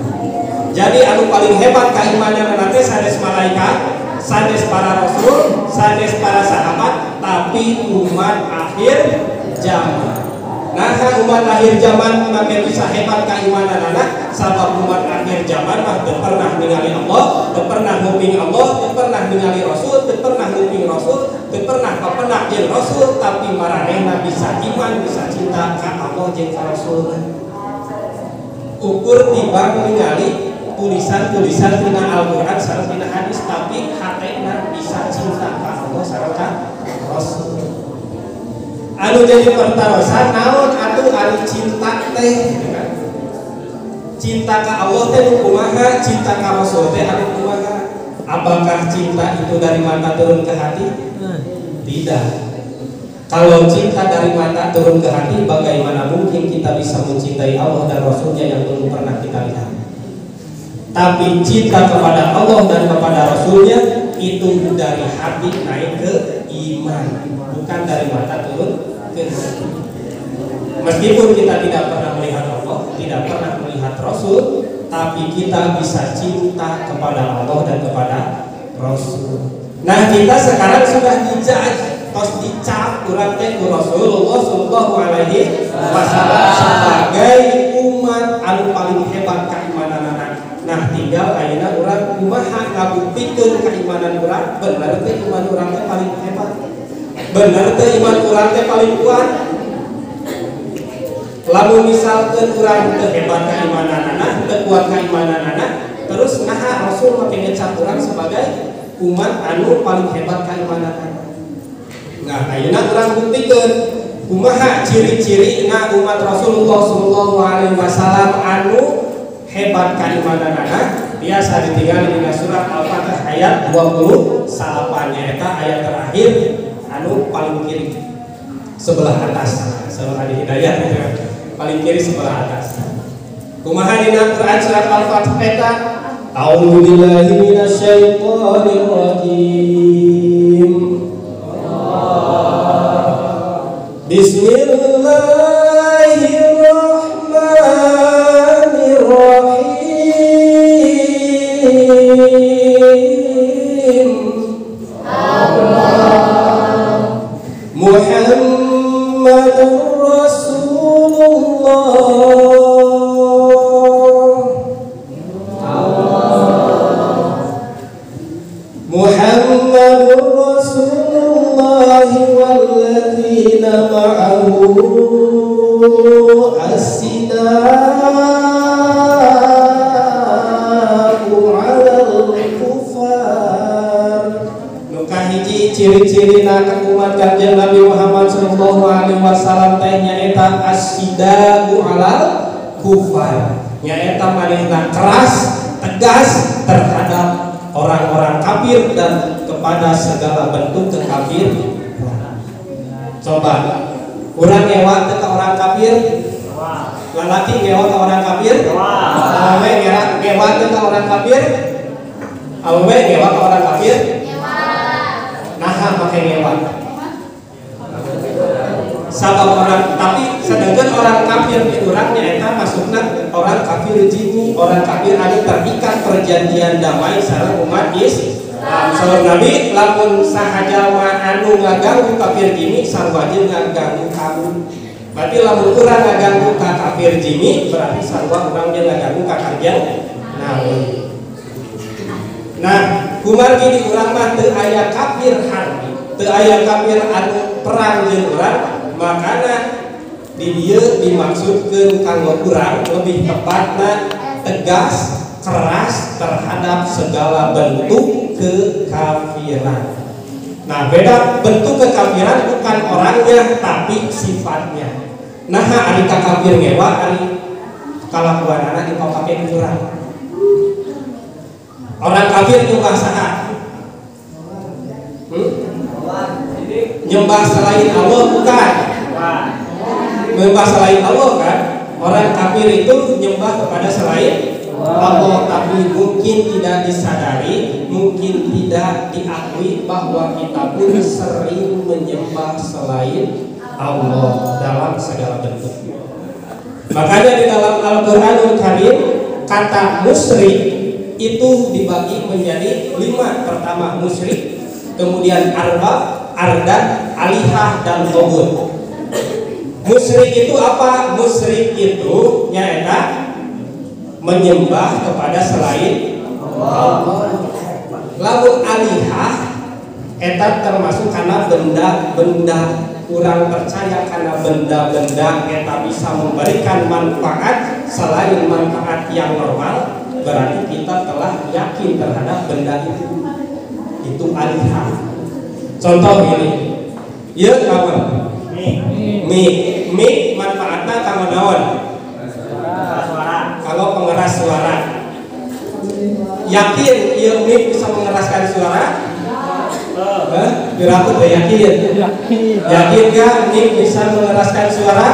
jadi anu paling hebat keimanan nanti sanes malaikat sanes para rasul sanes para sahabat tapi umat akhir zaman. Nah, umat akhir zaman make bisa hebat keimanan anak, sabab umat akhir zaman mah teu pernah ningali Allah, teu pernah nguping Allah, teu pernah ningali Rasul, teu pernah nguping Rasul, teu pernah kapenak jeung Rasul, tapi maranehna bisa iman, bisa cinta ka Allah jeung ka Rasul. Ukur timbang ningali tulisan-tulisan tina Al-Qur'an sareng tina hadis, tapi hatena bisa cinta ka Allah sareng ka Rasul. Anu jadi pertarosan naon atuh anu cinta teh, cinta ka Allah teh kumaha, cinta ka Rasul teh anu kumaha? Apakah cinta itu dari mata turun ke hati? Tidak. Kalau cinta dari mata turun ke hati, bagaimana mungkin kita bisa mencintai Allah dan Rasulnya yang belum pernah kita lihat? Tapi cinta kepada Allah dan kepada Rasulnya itu dari hati naik ke iman, bukan dari mata turun ke hati. Meskipun kita tidak pernah melihat Allah, tidak pernah melihat Rasul, tapi kita bisa cinta kepada Allah dan kepada Rasul. Nah, kita sekarang sudah dijudge, tos dicap urang teh ku Rasulullah sallallahu alaihi wasallam sebagai umat anu paling hebat keimananana. Nah, tinggal ayeuna urang kumaha ngabuktikeun keimanan urang, bener teh iman urang teh paling hebat. Bener teh iman urang teh paling kuat. Lalu misalkan urang teu hebat keimananana, teu kuat keimananana, terus naha Rasul make ngecap urang sebagai umat anu paling hebat keimananana. Nah, ayeuna urang buktikeun kumaha ciri-cirina umat Rasulullah sallallahu alaihi wasallam anu hebat keimananana. Biasa ditinggal di surat Al-Fatihah ayat 28 nyaeta ayat terakhir anu paling kiri sebelah atas. Salah di hidayah gitu, paling kiri sebelah atas. Kumaha dina Quran surat Al-Fatihah eta? A'udzu billahi minasyaitonir rajim. Bismillahirrahmanirrahim. Muhammadur Rasulullah. Muhammadur Rasulullah walladzina ma'ahu as-sidaqu 'alal kufar. Nu kahiji ciri-cirina umat Kanjeng Nabi Muhammad sallallahu alaihi wasallam teh nyaeta as-sidaqu 'alal kufar. Nyaeta manehna keras, tegas terhadap orang-orang kafir dan kepada segala bentuk kekafiran. Coba, urang ngewa ke orang kafir, lalaki ngewa ke orang kafir, awewe ngewa ke orang kafir, awewe ngewa ke orang kafir, naha make ngewa. Sabab orang, tapi sedangkan orang kafir di urangnya eta masukna orang kafir jinni, orang kafir anu terikat perjanjian damai sareng umat Islam. Saur Nabi lamun sahaja anu ngaganggu kafir jinni sarua jeung ngaganggu kamu. Berarti lamun urang ngaganggu ka kafir jinni berarti sarua urang jeung ngaganggu ka Kanjeng Nabi. Nah, kumargi di urang mah teu aya kafir harbi, teu aya kafir anu perang jeung urang. Makanya di dia dimaksudkan kanggo urang lebih tepatnya tegas, keras terhadap segala bentuk kekafiran. Nah, beda bentuk kekafiran bukan orangnya tapi sifatnya. Nah, ari kafir ngewa ari kalakuanana dipake urang. Orang kafir nyembah saha? Nyembah selain Allah bukan? Menyembah selain Allah kan? Orang kafir itu nyembah kepada selain Allah, tapi mungkin tidak disadari, mungkin tidak diakui bahwa kita pun sering menyembah selain Allah dalam segala bentuk. Makanya di dalam Al-Qur'anul Karim kata musyrik itu dibagi menjadi 5. Pertama musyrik, kemudian arba, ardan, alihah, dan togut. Musyrik itu apa? Musyrik itu nyaeta menyembah kepada selain Allah. Lalu alihah eta termasuk karena benda-benda kurang percaya karena benda-benda eta bisa memberikan manfaat selain manfaat yang normal, berarti kita telah yakin terhadap benda itu alihah. Contoh ini, ya kawan, mik manfaatnya kanggo naon? Kalau pengeras suara. Yakin ieu mik bisa mengeraskan suara? Berapa tuh yakin? Yakin gak mik bisa mengeraskan suara?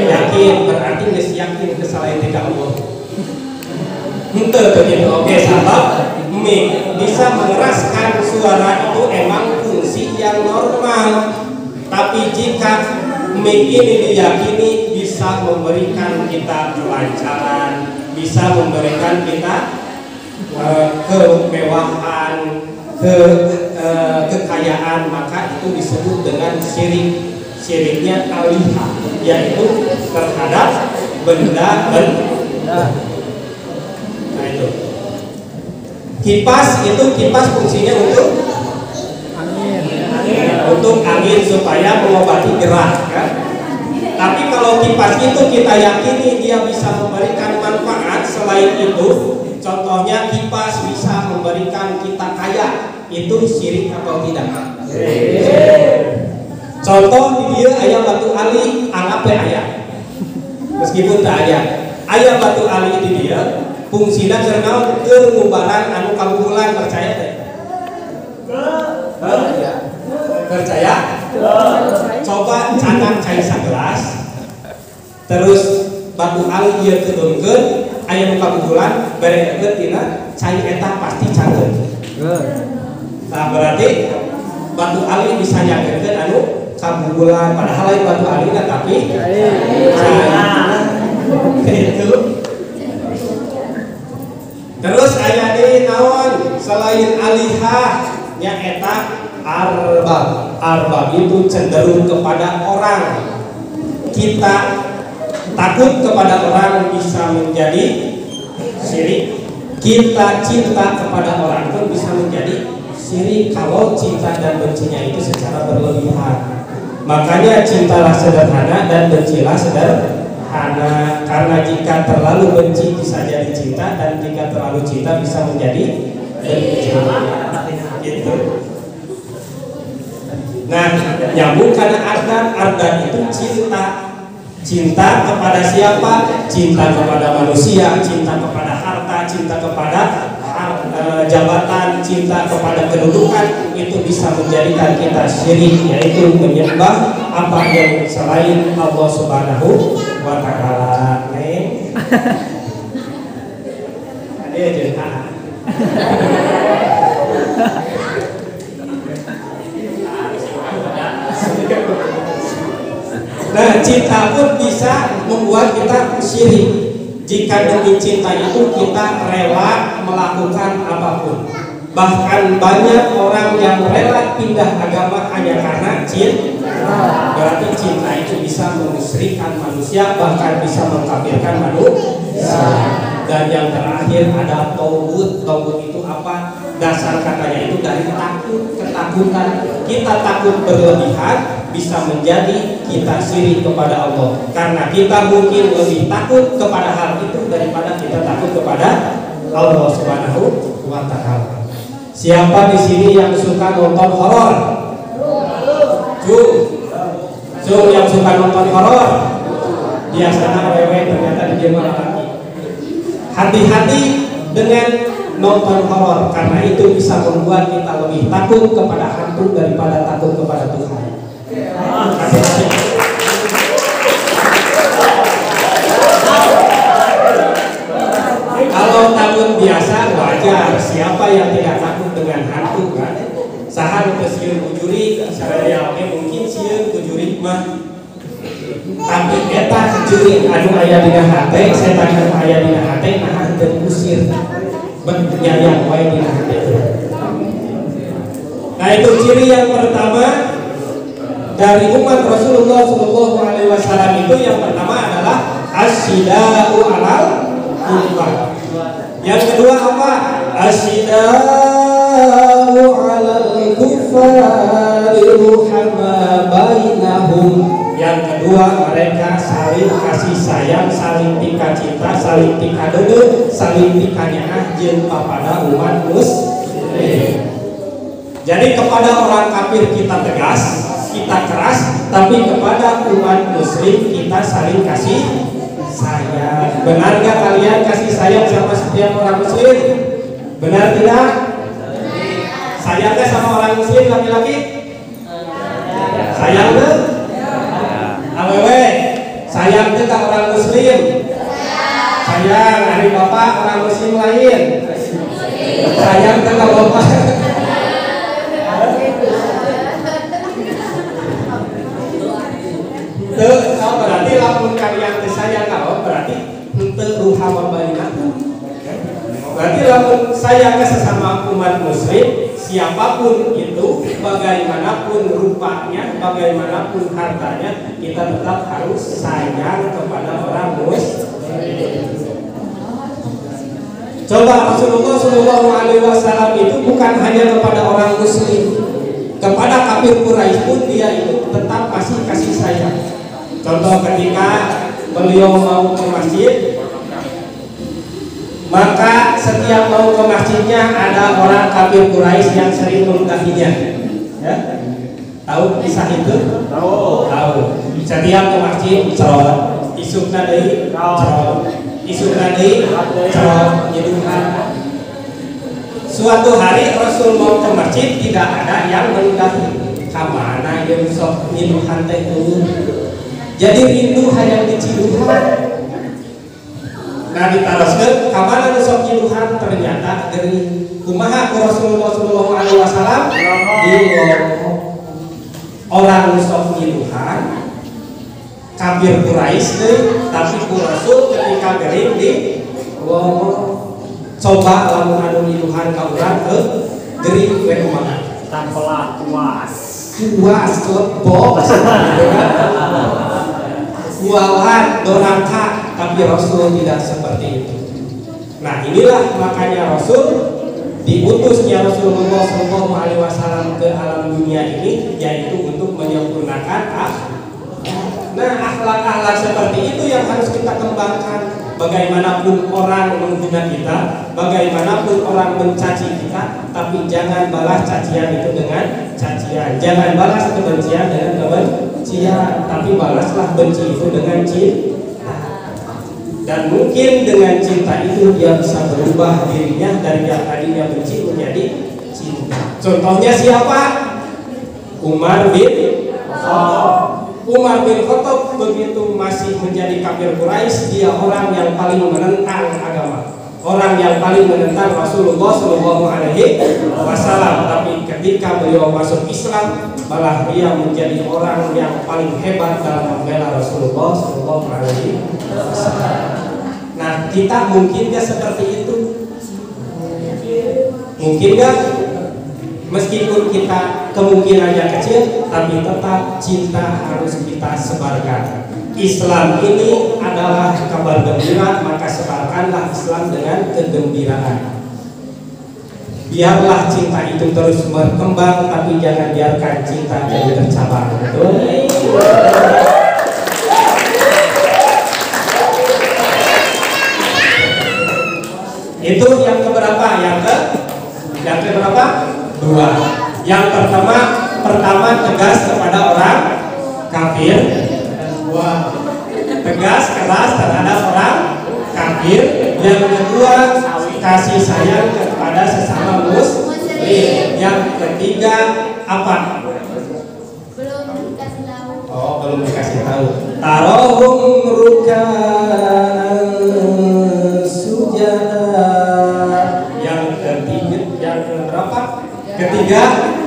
Yakin, berarti geus yakin kesalahan ti Allah. Henteu begitu. Oke, sahabat, mik bisa mengeraskan suara itu emang fungsi yang normal. Tapi jika mik ini diyakini bisa memberikan kita kelancaran, bisa memberikan kita kemewahan, kekayaan, maka itu disebut dengan syirik. Syiriknya alihah, yaitu terhadap benda-benda. Nah itu. Kipas fungsinya untuk angin supaya mengobati gerah, kan? Tapi kalau kipas itu kita yakini dia bisa memberikan manfaat selain itu, contohnya kipas bisa memberikan kita kaya, itu syirik atau tidak? Contoh di dia aya batu ali, anggap aya. Meskipun tak aya batu ali di dia, fungsina jernal kemubaran anu kabulan, percaya teh? Percaya? Coba canak cai sagelas, terus batu ali ieu kedeungkeun aya nu kabulan, berekeun tina cai eta pasti cageun. Nah berarti batu ali bisa nyageurkeun anu kabulan, padahal lain batu ali tapi itu. Terus aya deui naon selain alihah nya eta arbab itu cenderung kepada orang. Kita takut kepada orang bisa menjadi syirik. Kita cinta kepada orang pun bisa menjadi syirik kalau cinta dan bencinya itu secara berlebihan. Makanya cintalah sederhana dan bencilah sederhana. Karena jika terlalu benci bisa jadi cinta, dan jika terlalu cinta bisa menjadi benci. Gitu. Nah, nyambung karena ardan itu cinta kepada siapa? Cinta kepada manusia, cinta kepada harta, cinta kepada jabatan, cinta kepada kedudukan, itu bisa menjadikan kita syirik, yaitu menyembah apa yang selain Allah Subhanahu wa Ta'ala. Ada cerita. Nah, cinta pun bisa membuat kita syirik. Jika demi cinta itu kita rela melakukan apapun. Bahkan banyak orang yang rela pindah agama hanya karena cinta. Berarti cinta itu bisa memusyrikkan manusia, bahkan bisa mengkafirkan manusia. Dan yang terakhir ada taugut. Taugut itu apa? Dasar katanya itu dari takut, ketakutan. Kita takut berlebihan bisa menjadi kita syirik kepada Allah, karena kita mungkin lebih takut kepada hal itu daripada kita takut kepada Allah Subhanahu wa Ta'ala. Siapa di sini yang suka nonton horor? Cung yang suka nonton horor. Biasanya wewe ternyata di jemaah lagi. Hati-hati dengan nonton horor, karena itu bisa membuat kita lebih takut kepada hantu daripada takut kepada Tuhan. Kalau takut biasa wajar, siapa yang tidak takut dengan hantu kan? Sahan ke sieun kujuri, saraya mungkin sieun kujuri mah. Tapi eta kujuri anu aya dina hate, setan anu aya dina hate nah teu usir. Benyayang wae dina hate. Nah Nah, itu ciri yang pertama dari umat Rasulullah SAW itu yang pertama adalah asyidau alal kufar. Yang kedua apa? Asyidau alal kufar ruhama bainahum. Yang kedua, mereka saling kasih sayang, saling tika cinta, saling tika dede, saling tika nyaah jeung papada umat muslim. Jadi kepada orang kafir kita tegas, kita keras, tapi kepada umat muslim kita saling kasih sayang. Benar gak kalian kasih sayang sama setiap orang muslim? Benar tidak? Sayangnya sama orang muslim laki-laki? Sayang tuh? Awewe, sayang tuh ke orang muslim? Sayang, hari bapak orang muslim lain? Sayang tuh ke bapak? Oh, berarti lamun kalian sayang kalau berarti henteu ruhama bainakum. Berarti lamun sayang ke sesama umat muslim, siapapun itu, bagaimanapun rupanya, bagaimanapun hartanya, kita tetap harus sayang kepada orang muslim. Coba Rasulullah SAW itu bukan hanya kepada orang muslim, kepada kafir Quraisy pun dia itu tetap masih kasih sayang. Contoh ketika beliau mau ke masjid, maka setiap mau ke masjidnya ada orang kafir Quraisy yang sering melungkahinya. Ya? Tahu kisah itu? Tahu. Setiap ke masjid cerot, isukna deui cerot, isukna deui cerot, nyeduhan. Suatu hari Rasul mau ke masjid tidak ada yang melungkahi. Kamana yang sok nyeduhan teh jadi rindu hayang diciduhan. Nah ditaroskeun kamana nu sok ciduhan ternyata geuning. Kumaha ku Rasulullah SAW di orang nu sok ciduhan kafir Quraisy deui, tapi ku Rasul ketika geuning di coba lamun anu ciduhan ka urang geuning we kumaha? Tampelan puas lebok. Kualat dorangka, tapi Rasul tidak seperti itu. Nah inilah makanya Rasul diutusnya Rasulullah SAW ke alam dunia ini, yaitu untuk menyempurnakan akhlak. Nah akhlak-akhlak seperti itu yang harus kita kembangkan. Bagaimanapun orang menghina kita, bagaimanapun orang mencaci kita, tapi jangan balas cacian itu dengan cacian, jangan balas kebencian dengan kebencian, tapi balaslah benci itu dengan cinta. Dan mungkin dengan cinta itu dia bisa berubah dirinya dari yang tadinya benci menjadi cinta. Contohnya siapa? Umar bin Khattab. Umar bin Khattab begitu masih menjadi kafir Quraisy, dia orang yang paling menentang agama, orang yang paling menentang Rasulullah SAW. Tapi ketika beliau masuk Islam, malah dia menjadi orang yang paling hebat dalam membela Rasulullah SAW. Nah, kita mungkinkah seperti itu? Mungkin nggak? Meskipun kita kemungkinannya kecil, tapi tetap cinta harus kita sebarkan. Islam ini adalah kabar gembira, maka sebarkanlah Islam dengan kegembiraan. Biarlah cinta itu terus berkembang, tapi jangan biarkan cinta jadi tercabang. Betul? Itu yang keberapa? Yang keberapa? Dua. Yang pertama tegas kepada orang kafir. Dua, tegas keras terhadap orang kafir. Yang kedua, kasih sayang kepada sesama muslim. Yang ketiga apa? Belum dikasih tahu. Tarohum rukan sujada. Yang ketiga, yang keberapa? Ketiga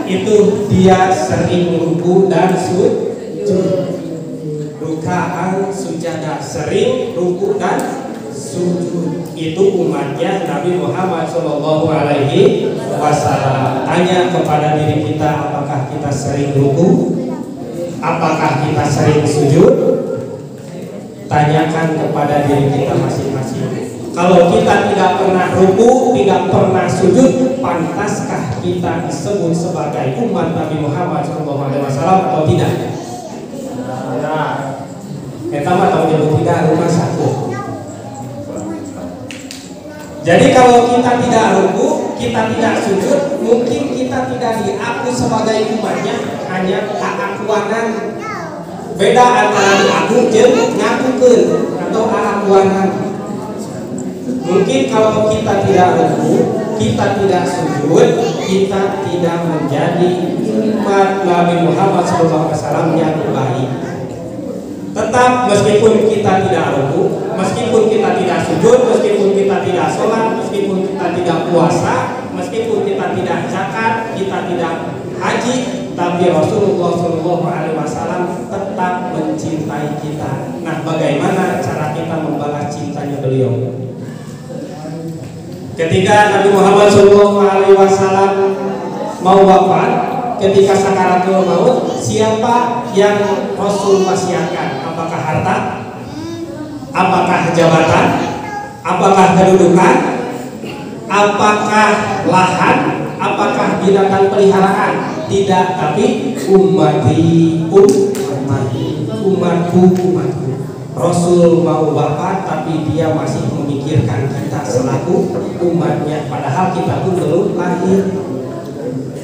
itu dia sering ruku dan sujud. Rukaan sujada, sering ruku dan sujud. Itu umatnya Nabi Muhammad Shallallahu Alaihi Wasallam. Tanya kepada diri kita, apakah kita sering ruku? Apakah kita sering sujud? Tanyakan kepada diri kita masing-masing. Kalau kita tidak pernah ruku, tidak pernah sujud, pantaskah kita disebut sebagai umat Nabi Muhammad SAW atau tidak? Kita mah tahu jauh tidak rumah satu. Jadi kalau kita tidak ruku, kita tidak sujud, mungkin kita tidak diaku sebagai umatnya, hanya keakuanan. Beda antara diaku jeung ngakukeun atau keakuanan. Mungkin kalau kita tidak ruku, kita tidak sujud, kita tidak menjadi umat Nabi Muhammad SAW yang baik. Tetap meskipun kita tidak ruku, meskipun kita tidak sujud, meskipun kita tidak sholat, meskipun kita tidak puasa, meskipun kita tidak zakat, kita tidak haji, tapi Rasulullah SAW tetap mencintai kita. Nah, bagaimana cara kita membalas cintanya beliau? Ketika Nabi Muhammad SAW mau wafat, ketika sakaratul maut, siapa yang Rasul wasiatkan? Apakah harta? Apakah jabatan? Apakah kedudukan? Apakah lahan? Apakah binatang peliharaan? Tidak, tapi umatku. Rasul mau wafat, tapi dia masih memikirkan kita selaku umatnya, padahal kita pun belum lahir.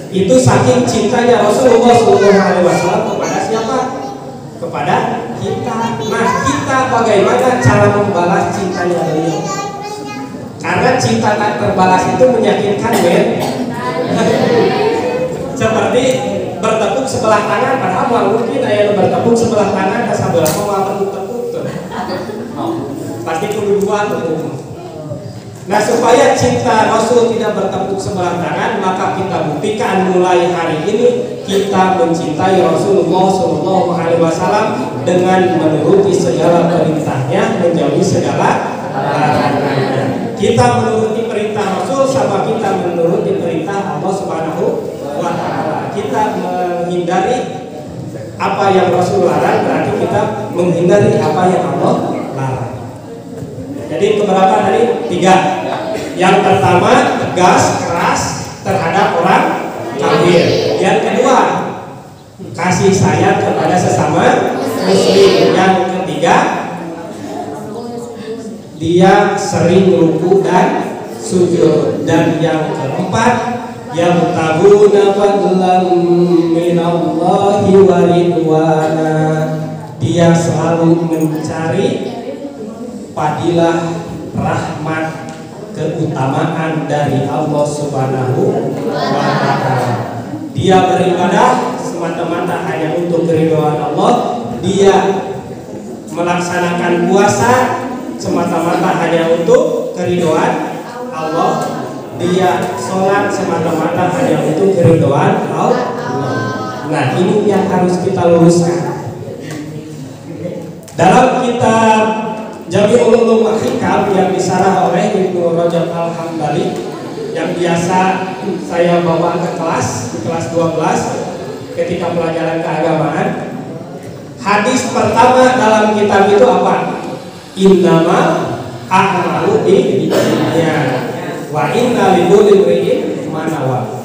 Itu saking cintanya Rasulullah SAW kepada siapa? Kepada kita. Nah, kita bagaimana cara membalas cintanya beliau? Karena cinta tak terbalas itu menyakitkan, men. Seperti bertepuk sebelah tangan, padahal mungkin ada bertepuk sebelah tangan, sebelah mau tepuk-tepuk. Pasti kudu dua tuh. Nah, supaya cinta Rasul tidak bertepuk sebelah tangan, maka kita buktikan mulai hari ini kita mencintai Rasulullah SAW dengan menuruti segala perintahnya, menjauhi segala larangannya. Kita menuruti perintah Rasul sama kita menuruti perintah Allah Subhanahu wa Ta'ala. Kita menghindari apa yang Rasul larang, berarti kita menghindari apa yang Allah larang. Jadi keberapa tadi? 3. Yang pertama, tegas, keras terhadap orang kafir. Yang kedua, kasih sayang kepada sesama muslim. Yang ketiga, dia sering ruku dan sujud. Dan yang keempat, yabtaguna fadlan minallahi wa ridwana. Dia selalu mencari fadilah, rahmat, keutamaan dari Allah Subhanahu wa Ta'ala. Dia beribadah semata-mata hanya untuk keridhaan Allah. Dia melaksanakan puasa semata-mata hanya untuk keridhaan Allah. Dia sholat semata-mata hanya untuk keridhaan Allah. Nah, ini yang harus kita luruskan. Dalam kitab Jami'ul Ulum wal Hikam yang disarah oleh Ibnu Rajab Al-Hambali, yang biasa saya bawa ke kelas 12 ketika pelajaran keagamaan. Hadis pertama dalam kitab itu apa? Innama a'malu binniyat wa inna likulli imri'in ma nawa.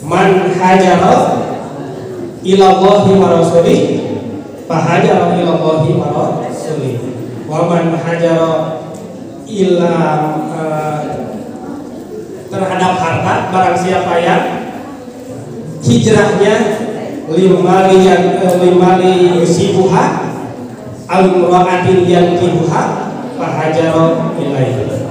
Man hajara ila Allahi wa rasulih fa hajara ila Allahi wa rasulih. Waman hajara ila terhadap harta, barang siapa yang hijrahnya limali yusibuha al-mura'atin yang kibuha fahajara ilaihi.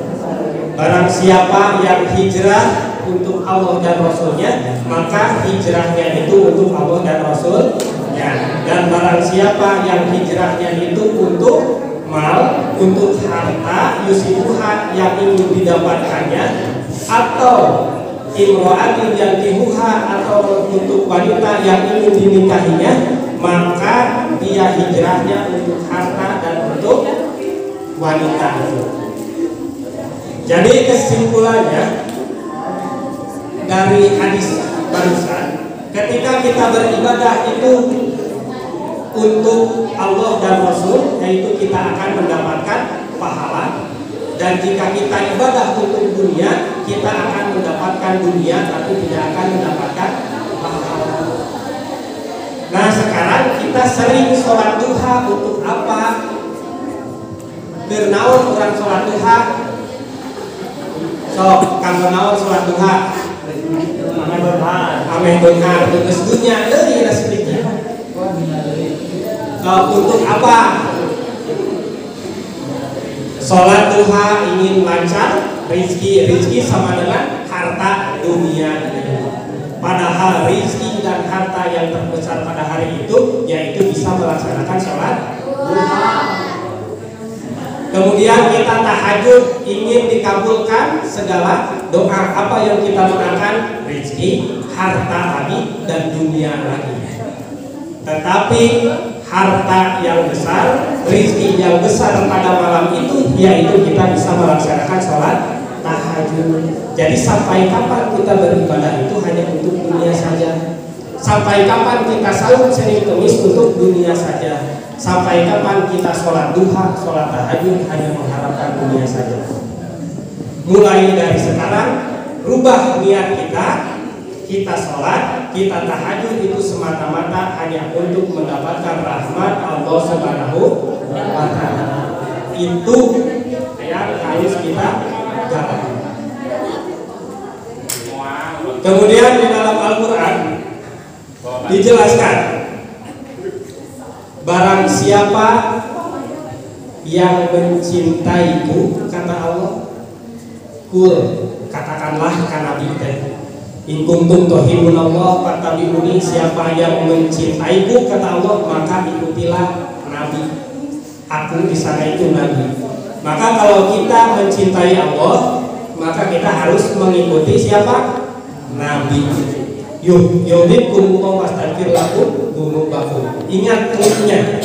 Barang siapa yang hijrah untuk Allah dan Rasulnya, maka hijrahnya itu untuk Allah dan Rasulnya. Dan barang siapa yang hijrahnya itu untuk mal, untuk harta, yusibuha yang ingin didapatkannya, atau imro'atin yang kihuha, atau untuk wanita yang ingin dinikahinya, maka dia hijrahnya untuk harta dan untuk wanita itu. Jadi kesimpulannya dari hadis barusan, ketika kita beribadah itu untuk Allah dan Rasul, yaitu kita akan mendapatkan pahala. Dan jika kita ibadah untuk dunia, kita akan mendapatkan dunia tapi tidak akan mendapatkan pahala. Nah sekarang kita sering sholat duha untuk apa? Bernaon orang sholat duha? So, kanggo naon sholat duha? Ameh benar, terus dunia deui sedikit. Untuk apa? Sholat duha ingin lancar, rizki sama dengan harta dunia. Padahal rizki dan harta yang terbesar pada hari itu yaitu bisa melaksanakan sholat duha. Kemudian kita tahajud ingin dikabulkan segala doa apa yang kita doakan, rizki, harta lagi dan dunia lagi. Tetapi harta yang besar, rizki yang besar pada malam itu yaitu kita bisa melaksanakan sholat tahajud. Jadi sampai kapan kita beribadah itu hanya untuk dunia saja? Sampai kapan kita sahur Senin Kemis untuk dunia saja? Sampai kapan kita sholat duha, sholat tahajud hanya mengharapkan dunia saja? Mulai dari sekarang rubah niat kita sholat, kita tahajud itu semata-mata hanya untuk mendapatkan rahmat Allah Subhanahu wa Ta'ala. Itu yang harus kita jalani. Kemudian di dalam Al-Quran dijelaskan, barang siapa yang mencintaiku, kata Allah, kul, katakanlah kan Nabi teh, in kuntum tuhibbunallah fattabi'uni, siapa yang mencintaiku, kata Allah, maka ikutilah Nabi. Aku di sana itu Nabi. Maka kalau kita mencintai Allah, maka kita harus mengikuti siapa? Nabi. Yuhibbukumullah wastaghfir lakum dzunubakum. Ingat klubnya.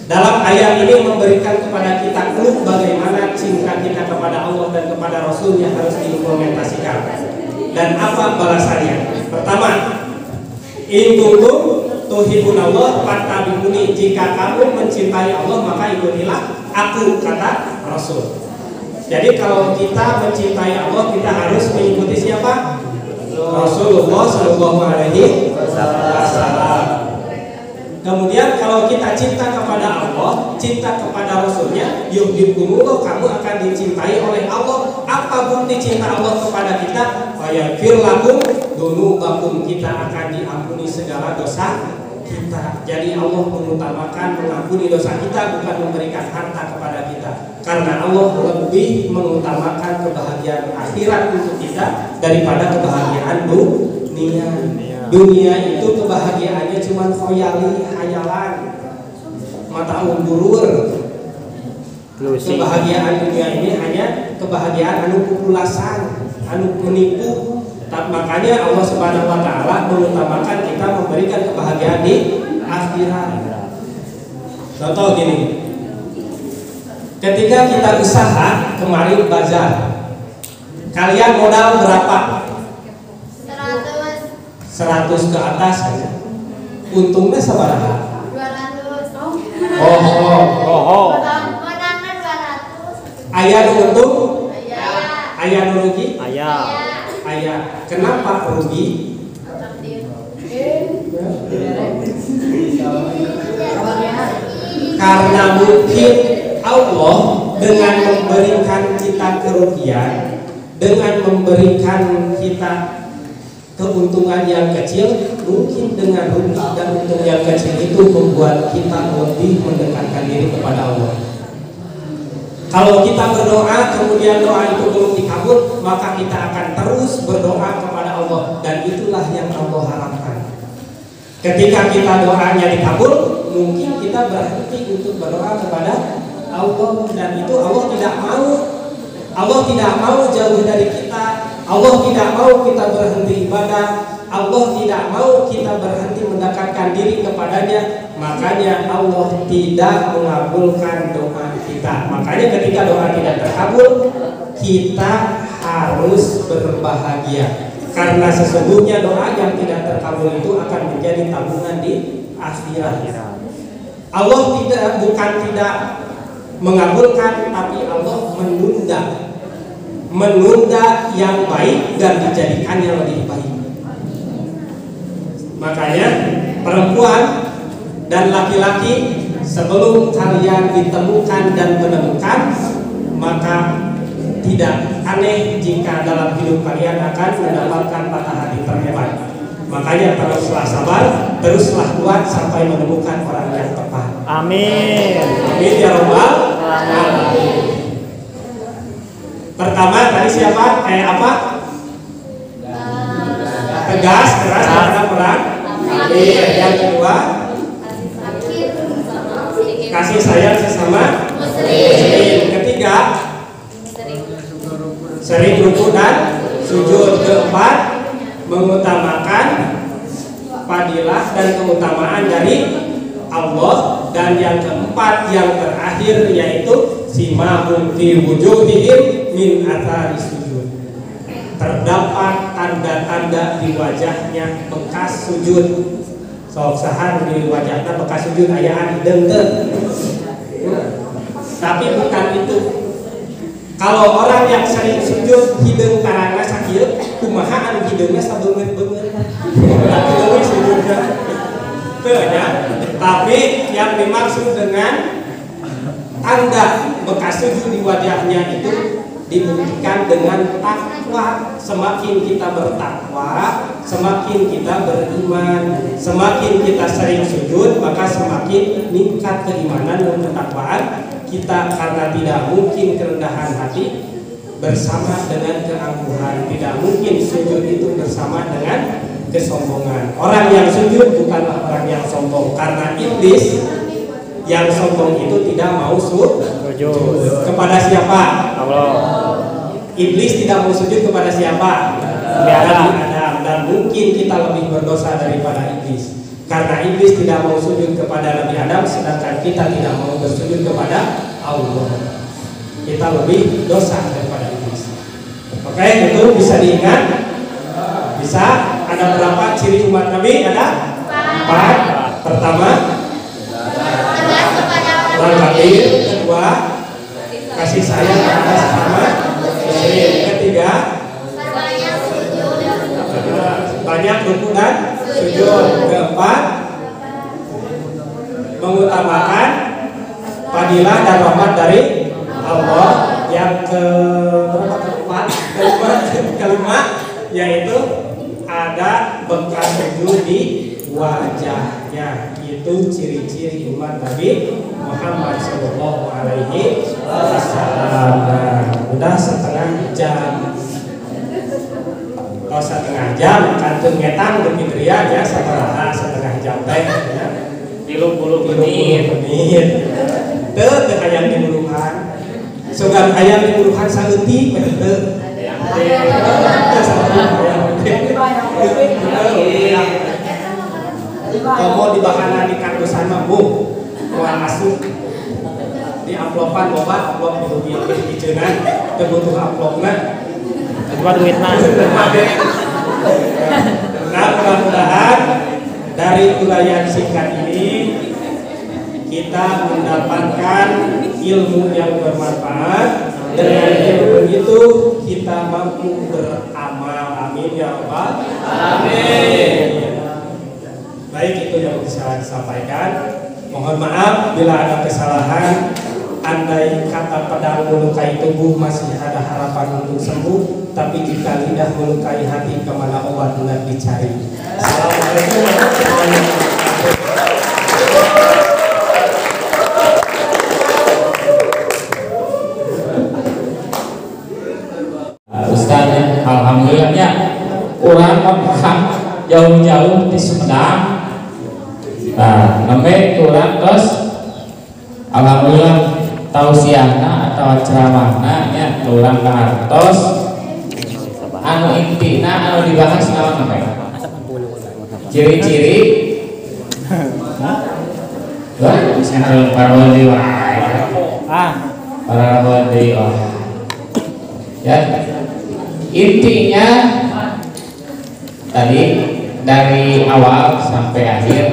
Dalam ayat ini memberikan kepada kita klub bagaimana cinta kita kepada Allah dan kepada Rasul yang harus diimplementasikan. Dan apa balasannya? Pertama, in kuntum tuhibbunallah fattabi'uni, jika kamu mencintai Allah maka ikutilah aku, kata Rasul. Jadi kalau kita mencintai Allah, kita harus mengikuti siapa? Rasulullah Shallallahu Alaihi Wasallam. Kemudian kalau kita cinta kepada Allah, cinta kepada Rasulnya, yuhibbukumullah, kamu akan dicintai oleh Allah. Apa bukti cinta Allah kepada kita? Fayaghfir lakum dzunubakum, kita akan diampuni segala dosa kita. Jadi Allah mengutamakan mengampuni dosa kita, bukan memberikan harta kepada kita. Karena Allah lebih mengutamakan kebahagiaan akhirat untuk kita daripada kebahagiaan dunia. Dunia itu kebahagiaannya cuma khoyali, hayalan, mataun burur. Kebahagiaan dunia ini hanya kebahagiaan anu kupulasan, anu menipu. Makanya Allah Subhanahu wa Ta'ala mengutamakan kita memberikan kebahagiaan di akhirat. Contoh gini, ketika kita usaha kemarin bazar, kalian modal berapa? 100 ke atas saja. Untungnya sabaraha? 200. Menangkan 200. Aya nu untung? Aya nu rugi? Ayah. Aya. Kenapa rugi? Karena mungkin Allah dengan memberikan kita kerugian, dengan memberikan kita keuntungan yang kecil, mungkin dengan rugi dan untung yang kecil itu membuat kita lebih mendekatkan diri kepada Allah. Kalau kita berdoa kemudian doa itu belum dikabul, maka kita akan terus berdoa kepada Allah, dan itulah yang Allah harapkan. Ketika kita doanya dikabul, mungkin kita berhenti untuk berdoa kepada Allah, dan itu Allah tidak mau. Allah tidak mau jauh dari kita. Allah tidak mau kita berhenti ibadah. Allah tidak mau kita berhenti mendekatkan diri kepadanya, makanya Allah tidak mengabulkan doa kita. Makanya ketika doa tidak terkabul, kita harus berbahagia, karena sesungguhnya doa yang tidak terkabul itu akan menjadi tabungan di akhirat. Allah bukan tidak mengabulkan, tapi Allah menunda yang baik dan dijadikan yang lebih baik. Makanya perempuan dan laki-laki, sebelum kalian ditemukan dan menemukan, maka tidak aneh jika dalam hidup kalian akan mendapatkan patah hati terhebat. Makanya teruslah sabar, teruslah kuat sampai menemukan orang yang tepat. Amin. Amin ya Rabbal alamin. Pertama tadi siapa? Apa? Tegas, keras terhadap orang. Yang kedua, kasih sayang sesama muslim. Ketiga, sering ruku dan sujud. Keempat, mengutamakan fadilah dan keutamaan dari Allah. Dan yang keempat, yang terakhir, yaitu simahum fi wujuhihim min athari sujud. Terdapat tanda-tanda di wajahnya bekas sujud. Sok sahan di wajahnya bekas sujud ayaan hideung teu. Tapi bukan itu. Kalau orang yang sering sujud hideung karana sakieu, kumaha anu hideungna sabeungeut-beungeut. Tapi leuwih sujudna. Teu nya. Tapi yang dimaksud dengan tanda bekas sujud di wajahnya itu dibuktikan dengan takwa. Semakin kita bertakwa, semakin kita beriman. Semakin kita sering sujud, maka semakin meningkat keimanan dan ketakwaan kita, karena tidak mungkin kerendahan hati bersama dengan keangkuhan. Tidak mungkin sujud itu bersama dengan kesombongan. Orang yang sujud bukanlah orang yang sombong, karena iblis yang sombong itu tidak mau sujud kepada siapa? Allah. Iblis tidak mau sujud kepada siapa? Adam. Dan mungkin kita lebih berdosa daripada iblis, karena iblis tidak mau sujud kepada Nabi Adam, sedangkan kita tidak mau bersujud kepada Allah. Kita lebih dosa daripada iblis. Oke, itu bisa diingat. Bisa. Ada berapa ciri umat Nabi? Ada 4. Pertama, berkabir. Kedua, kasih sayang kepada sesama. Ketiga, banyak ruku dan sujud. Keempat, mengutamakan fadilah dan rahmat dari Allah. Yang kelima, yaitu ada bekas sujud di wajahnya. Itu ciri-ciri umat Nabi Muhammad Sallallahu Alaihi Wasallam. Udah setengah jam. Kalau setengah jam kantun ngetang lebih teriak ya, sabaraha setengah jam teh ya. 30 menit. Teu hayang dimuluhan. Sugan hayang dimuluhan saeutik teu. Komo di bahana di kartusan mah bu, moal masuk di amplopan loba, amplop di rupiah di ceunah, teu butuh amplopna. Buat duitna. Nah, mudah-mudahan dari uraian singkat ini kita mendapatkan ilmu yang bermanfaat. Dengan ilmu itu kita mampu beramal. Amin ya Rabbal alamin. Baik, itu yang bisa saya sampaikan. Mohon maaf bila ada kesalahan. Andai kata pedang melukai tubuh masih ada harapan untuk sembuh, tapi jika lidah melukai hati, kemana obat hendak dicari. Assalamualaikum warahmatullahi wabarakatuh. Ustaznya, alhamdulillahnya kurang paham jauh-jauh di Sumedang. Nah, nembe kurang terus alhamdulillah tausiahna atau ceramahna nya kurang kahartos. Anu intina anu dibahas naon nembe? Ciri-ciri Wah, sekarang para wali Ah, para wali ya, intinya tadi dari awal sampai akhir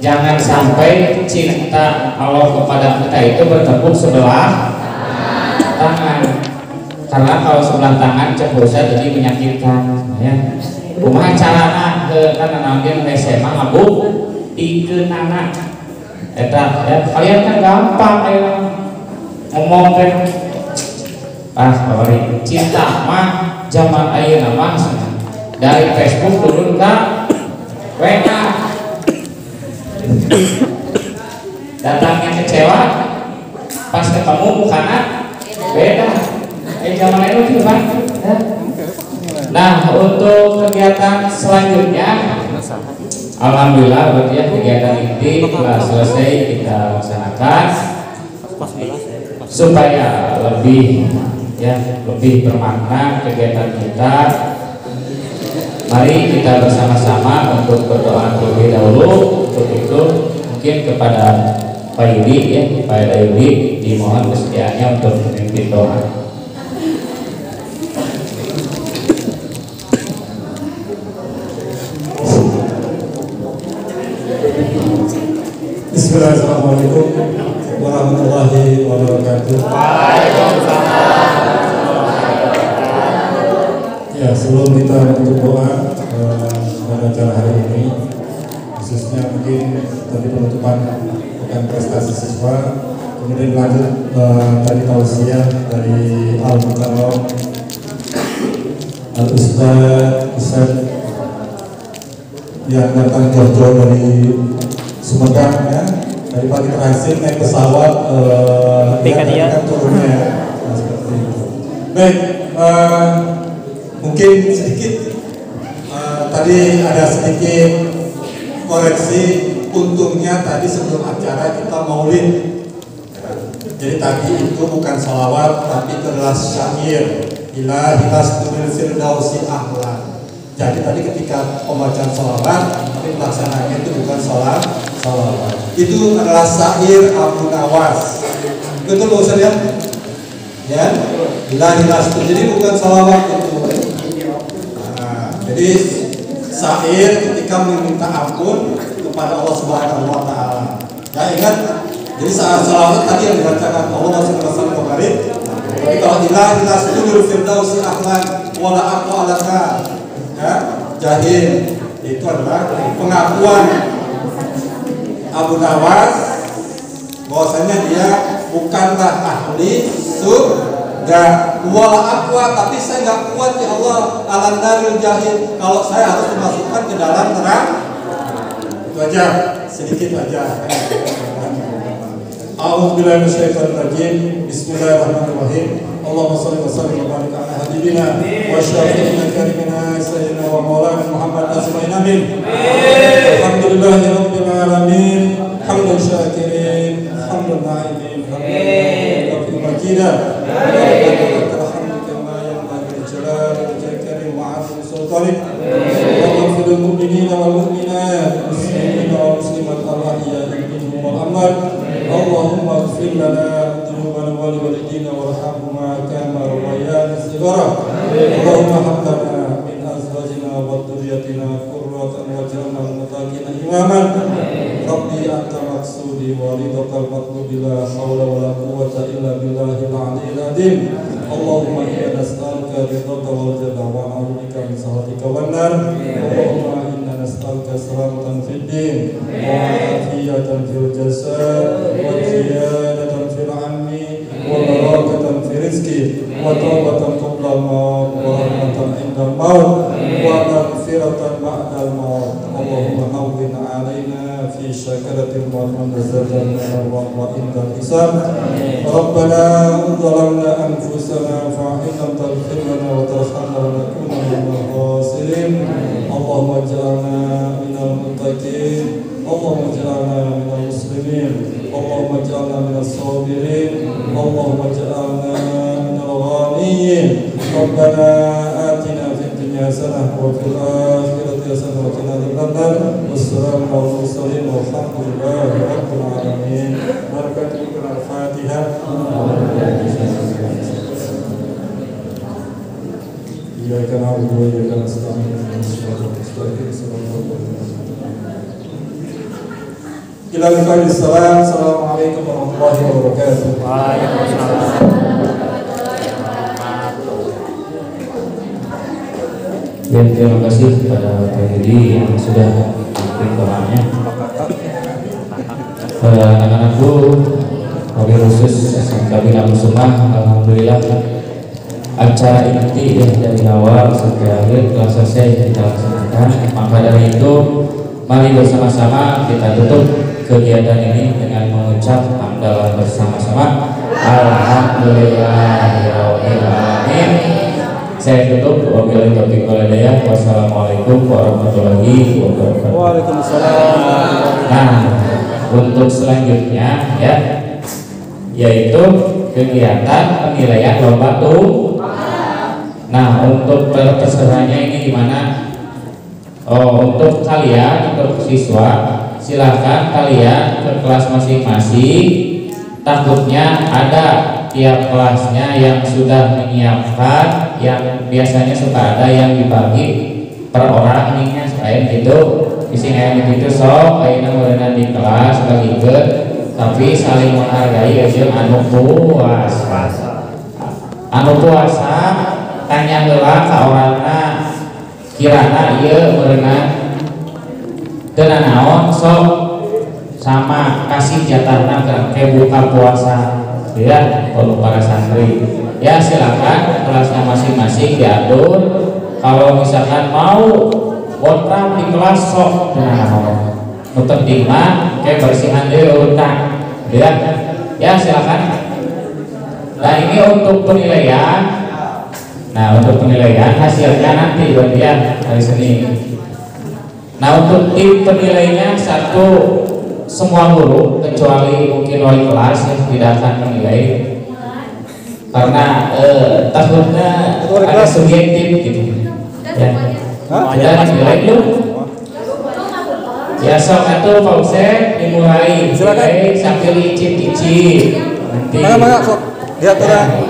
jangan sampai cinta Allah kepada kita itu bertepuk sebelah tangan, karena kalau sebelah tangan cepursa jadi menyakitkan ya. Kumaha carana ke kana naon SMA abu dikeun anak eta ya, kalian kan gampang aya ngomong teh bari cinta mah zaman ayeuna mah dari Facebook turun ke WA, datangnya kecewa pas ketemu mukana beda. Zaman itu kan ya. Nah, untuk kegiatan selanjutnya alhamdulillah berarti ya kegiatan ini telah selesai kita laksanakan supaya lebih bermakna kegiatan kita. Mari kita bersama-sama untuk berdoa terlebih dahulu. Untuk itu mungkin kepada Pak Yudi ya, Pak Yudi dimohon kesediaannya untuk memimpin doa. Bismillahirrahmanirrahim warahmatullahi wabarakatuh. Ya, sebelum kita menutup doa pada acara hari ini, khususnya mungkin tadi penutupan bukan prestasi siswa, kemudian lanjut tadi tausiah dari Al-Mukarram Al-Ustaz yang datang jauh-jauh dari Sumedang ya, dari pagi terakhir naik pesawat dia turunnya seperti itu. Baik, mungkin sedikit tadi ada sedikit koreksi. Untungnya tadi sebelum acara kita maulid, jadi tadi itu bukan salawat tapi itu adalah syair ila hilastunil firdausi ahlan. Jadi tadi ketika pembacaan salawat tapi pelaksananya itu bukan salawat, itu adalah syair Abu Nawas. Betul Pak Ustaz ya? Ya, hilas. Jadi bukan salawat itu. Nah, jadi syair ketika meminta ampun kepada Allah Subhanahu Wa Taala. Ya ingat, jadi saat salawat tadi yang dibacakan Allah Subhanahu Wa Taala. Jadi kalau hilas dulu firdausi ahlan wala aku alaka. Ya, jahil itu adalah pengakuan Abu Nawas bahwasanya dia bukanlah ahli surga wala aqwa, tapi saya nggak kuat ya Allah alan daril jahil, kalau saya harus dimasukkan ke dalam neraka. Itu aja, sedikit aja. A'udzubillahi minasyaitonir rajim. Bismillahirrahmanirrahim. Allahumma shalli wa sallim wa barik ala habibina wa syafi'ina karimina sayyidina wa maulana Muhammad asma'in amin. Alhamdulillahi rabbil alamin. Hamdan syakirin, hamdan na'imin, hamdan majidah. وَاغْفِرْ لِلْمُؤْمِنِينَ وَالْمُؤْمِنَاتِ وَالْمُسْلِمِينَ وَالْمُسْلِمَاتِ الْأَحْيَاءِ مِنْهُمْ وَالْأَمْوَاتِ اللهم اغفر لنا ذنوبنا ولوالدينا وارحمهما كما ربيانا صغارا اللهم هب لنا من أزواجنا وذريتنا قرة أعين واجعلنا للمتقين إماما ربي أنت مقصودي ورضاك المطلوب لا حول ولا قوة إلا بالله العلي العظيم اللهم إنا نسألك رضاك والجنة ونعوذ بك من سخطك والنار اللهم إنا نسألك سلامة في الدين وعافية في الجسد وزيادة في العلم وبركة في رزقي وتوبة قبل الموت ورحمة عند الموت ومغفرة بعد الموت اللهم هون علينا في شكرة الموت ونزلت من الرحمة عند الحساب ربنا ظلمنا أنفسنا فإن لم تغفر لنا وترحمنا لنكون من الخاسرين اللهم اجعلنا من المتقين اللهم اجعلنا من المسلمين اللهم اجعلنا من الصابرين اللهم اجعلنا من الغانيين ربنا آتنا في الدنيا الدنيا حسنة وفي الآخرة حسنة وقنا عذاب النار والسلام على المرسلين والحمد لله رب العالمين. بركة الفاتحة. إياك نعبد وإياك نستعين اهدنا الصراط المستقيم صراط الذين إلى لقاء السلام. السلام عليكم ورحمة الله وبركاته. Ya, terima kasih kepada Pak Hedi yang sudah memberi doanya. Anak-anakku, wabil khusus SMK Bina Kusuma, alhamdulillah acara inti ya, dari awal sampai akhir telah selesai kita laksanakan. Maka dari itu, mari bersama-sama kita tutup kegiatan ini dengan mengucap hamdalah bersama-sama. Alhamdulillahirabbil alamin. Saya tutup. Wabillahi taufiq wal hidayah. Wassalamualaikum warahmatullahi wabarakatuh. Waalaikumsalam. Nah, untuk selanjutnya ya, yaitu kegiatan penilaian lomba tuh. Nah, untuk terserahnya ini gimana? Oh, untuk kalian, untuk siswa, silakan kalian ke kelas masing-masing. Takutnya ada tiap kelasnya yang sudah menyiapkan, yang biasanya suka ada yang dibagi per orang ininya selain itu isi ayam itu sok ayeuna meureunna di kelas bagikeun tapi saling menghargai aja anu puasa tanya heula ka orangna kirana ieu meureunna teu naon sok sama kasih jatahna ke buka puasa ya untuk para santri. Ya silakan kelasnya masing-masing diatur. Kalau misalkan mau program di kelas sok, nah penting mah kayak bersihan dulu utang, ya silakan. Nah ini untuk penilaian. Nah untuk penilaian hasilnya nanti bagian hari Senin. Nah untuk tim penilainya satu semua guru kecuali mungkin wali kelas yang tidak akan menilai karena takutnya ada subjektif gitu ya. Ada menilai dulu ya sok atau Pak Ustaz dimulai sambil icip-icip nanti sok lihat ya.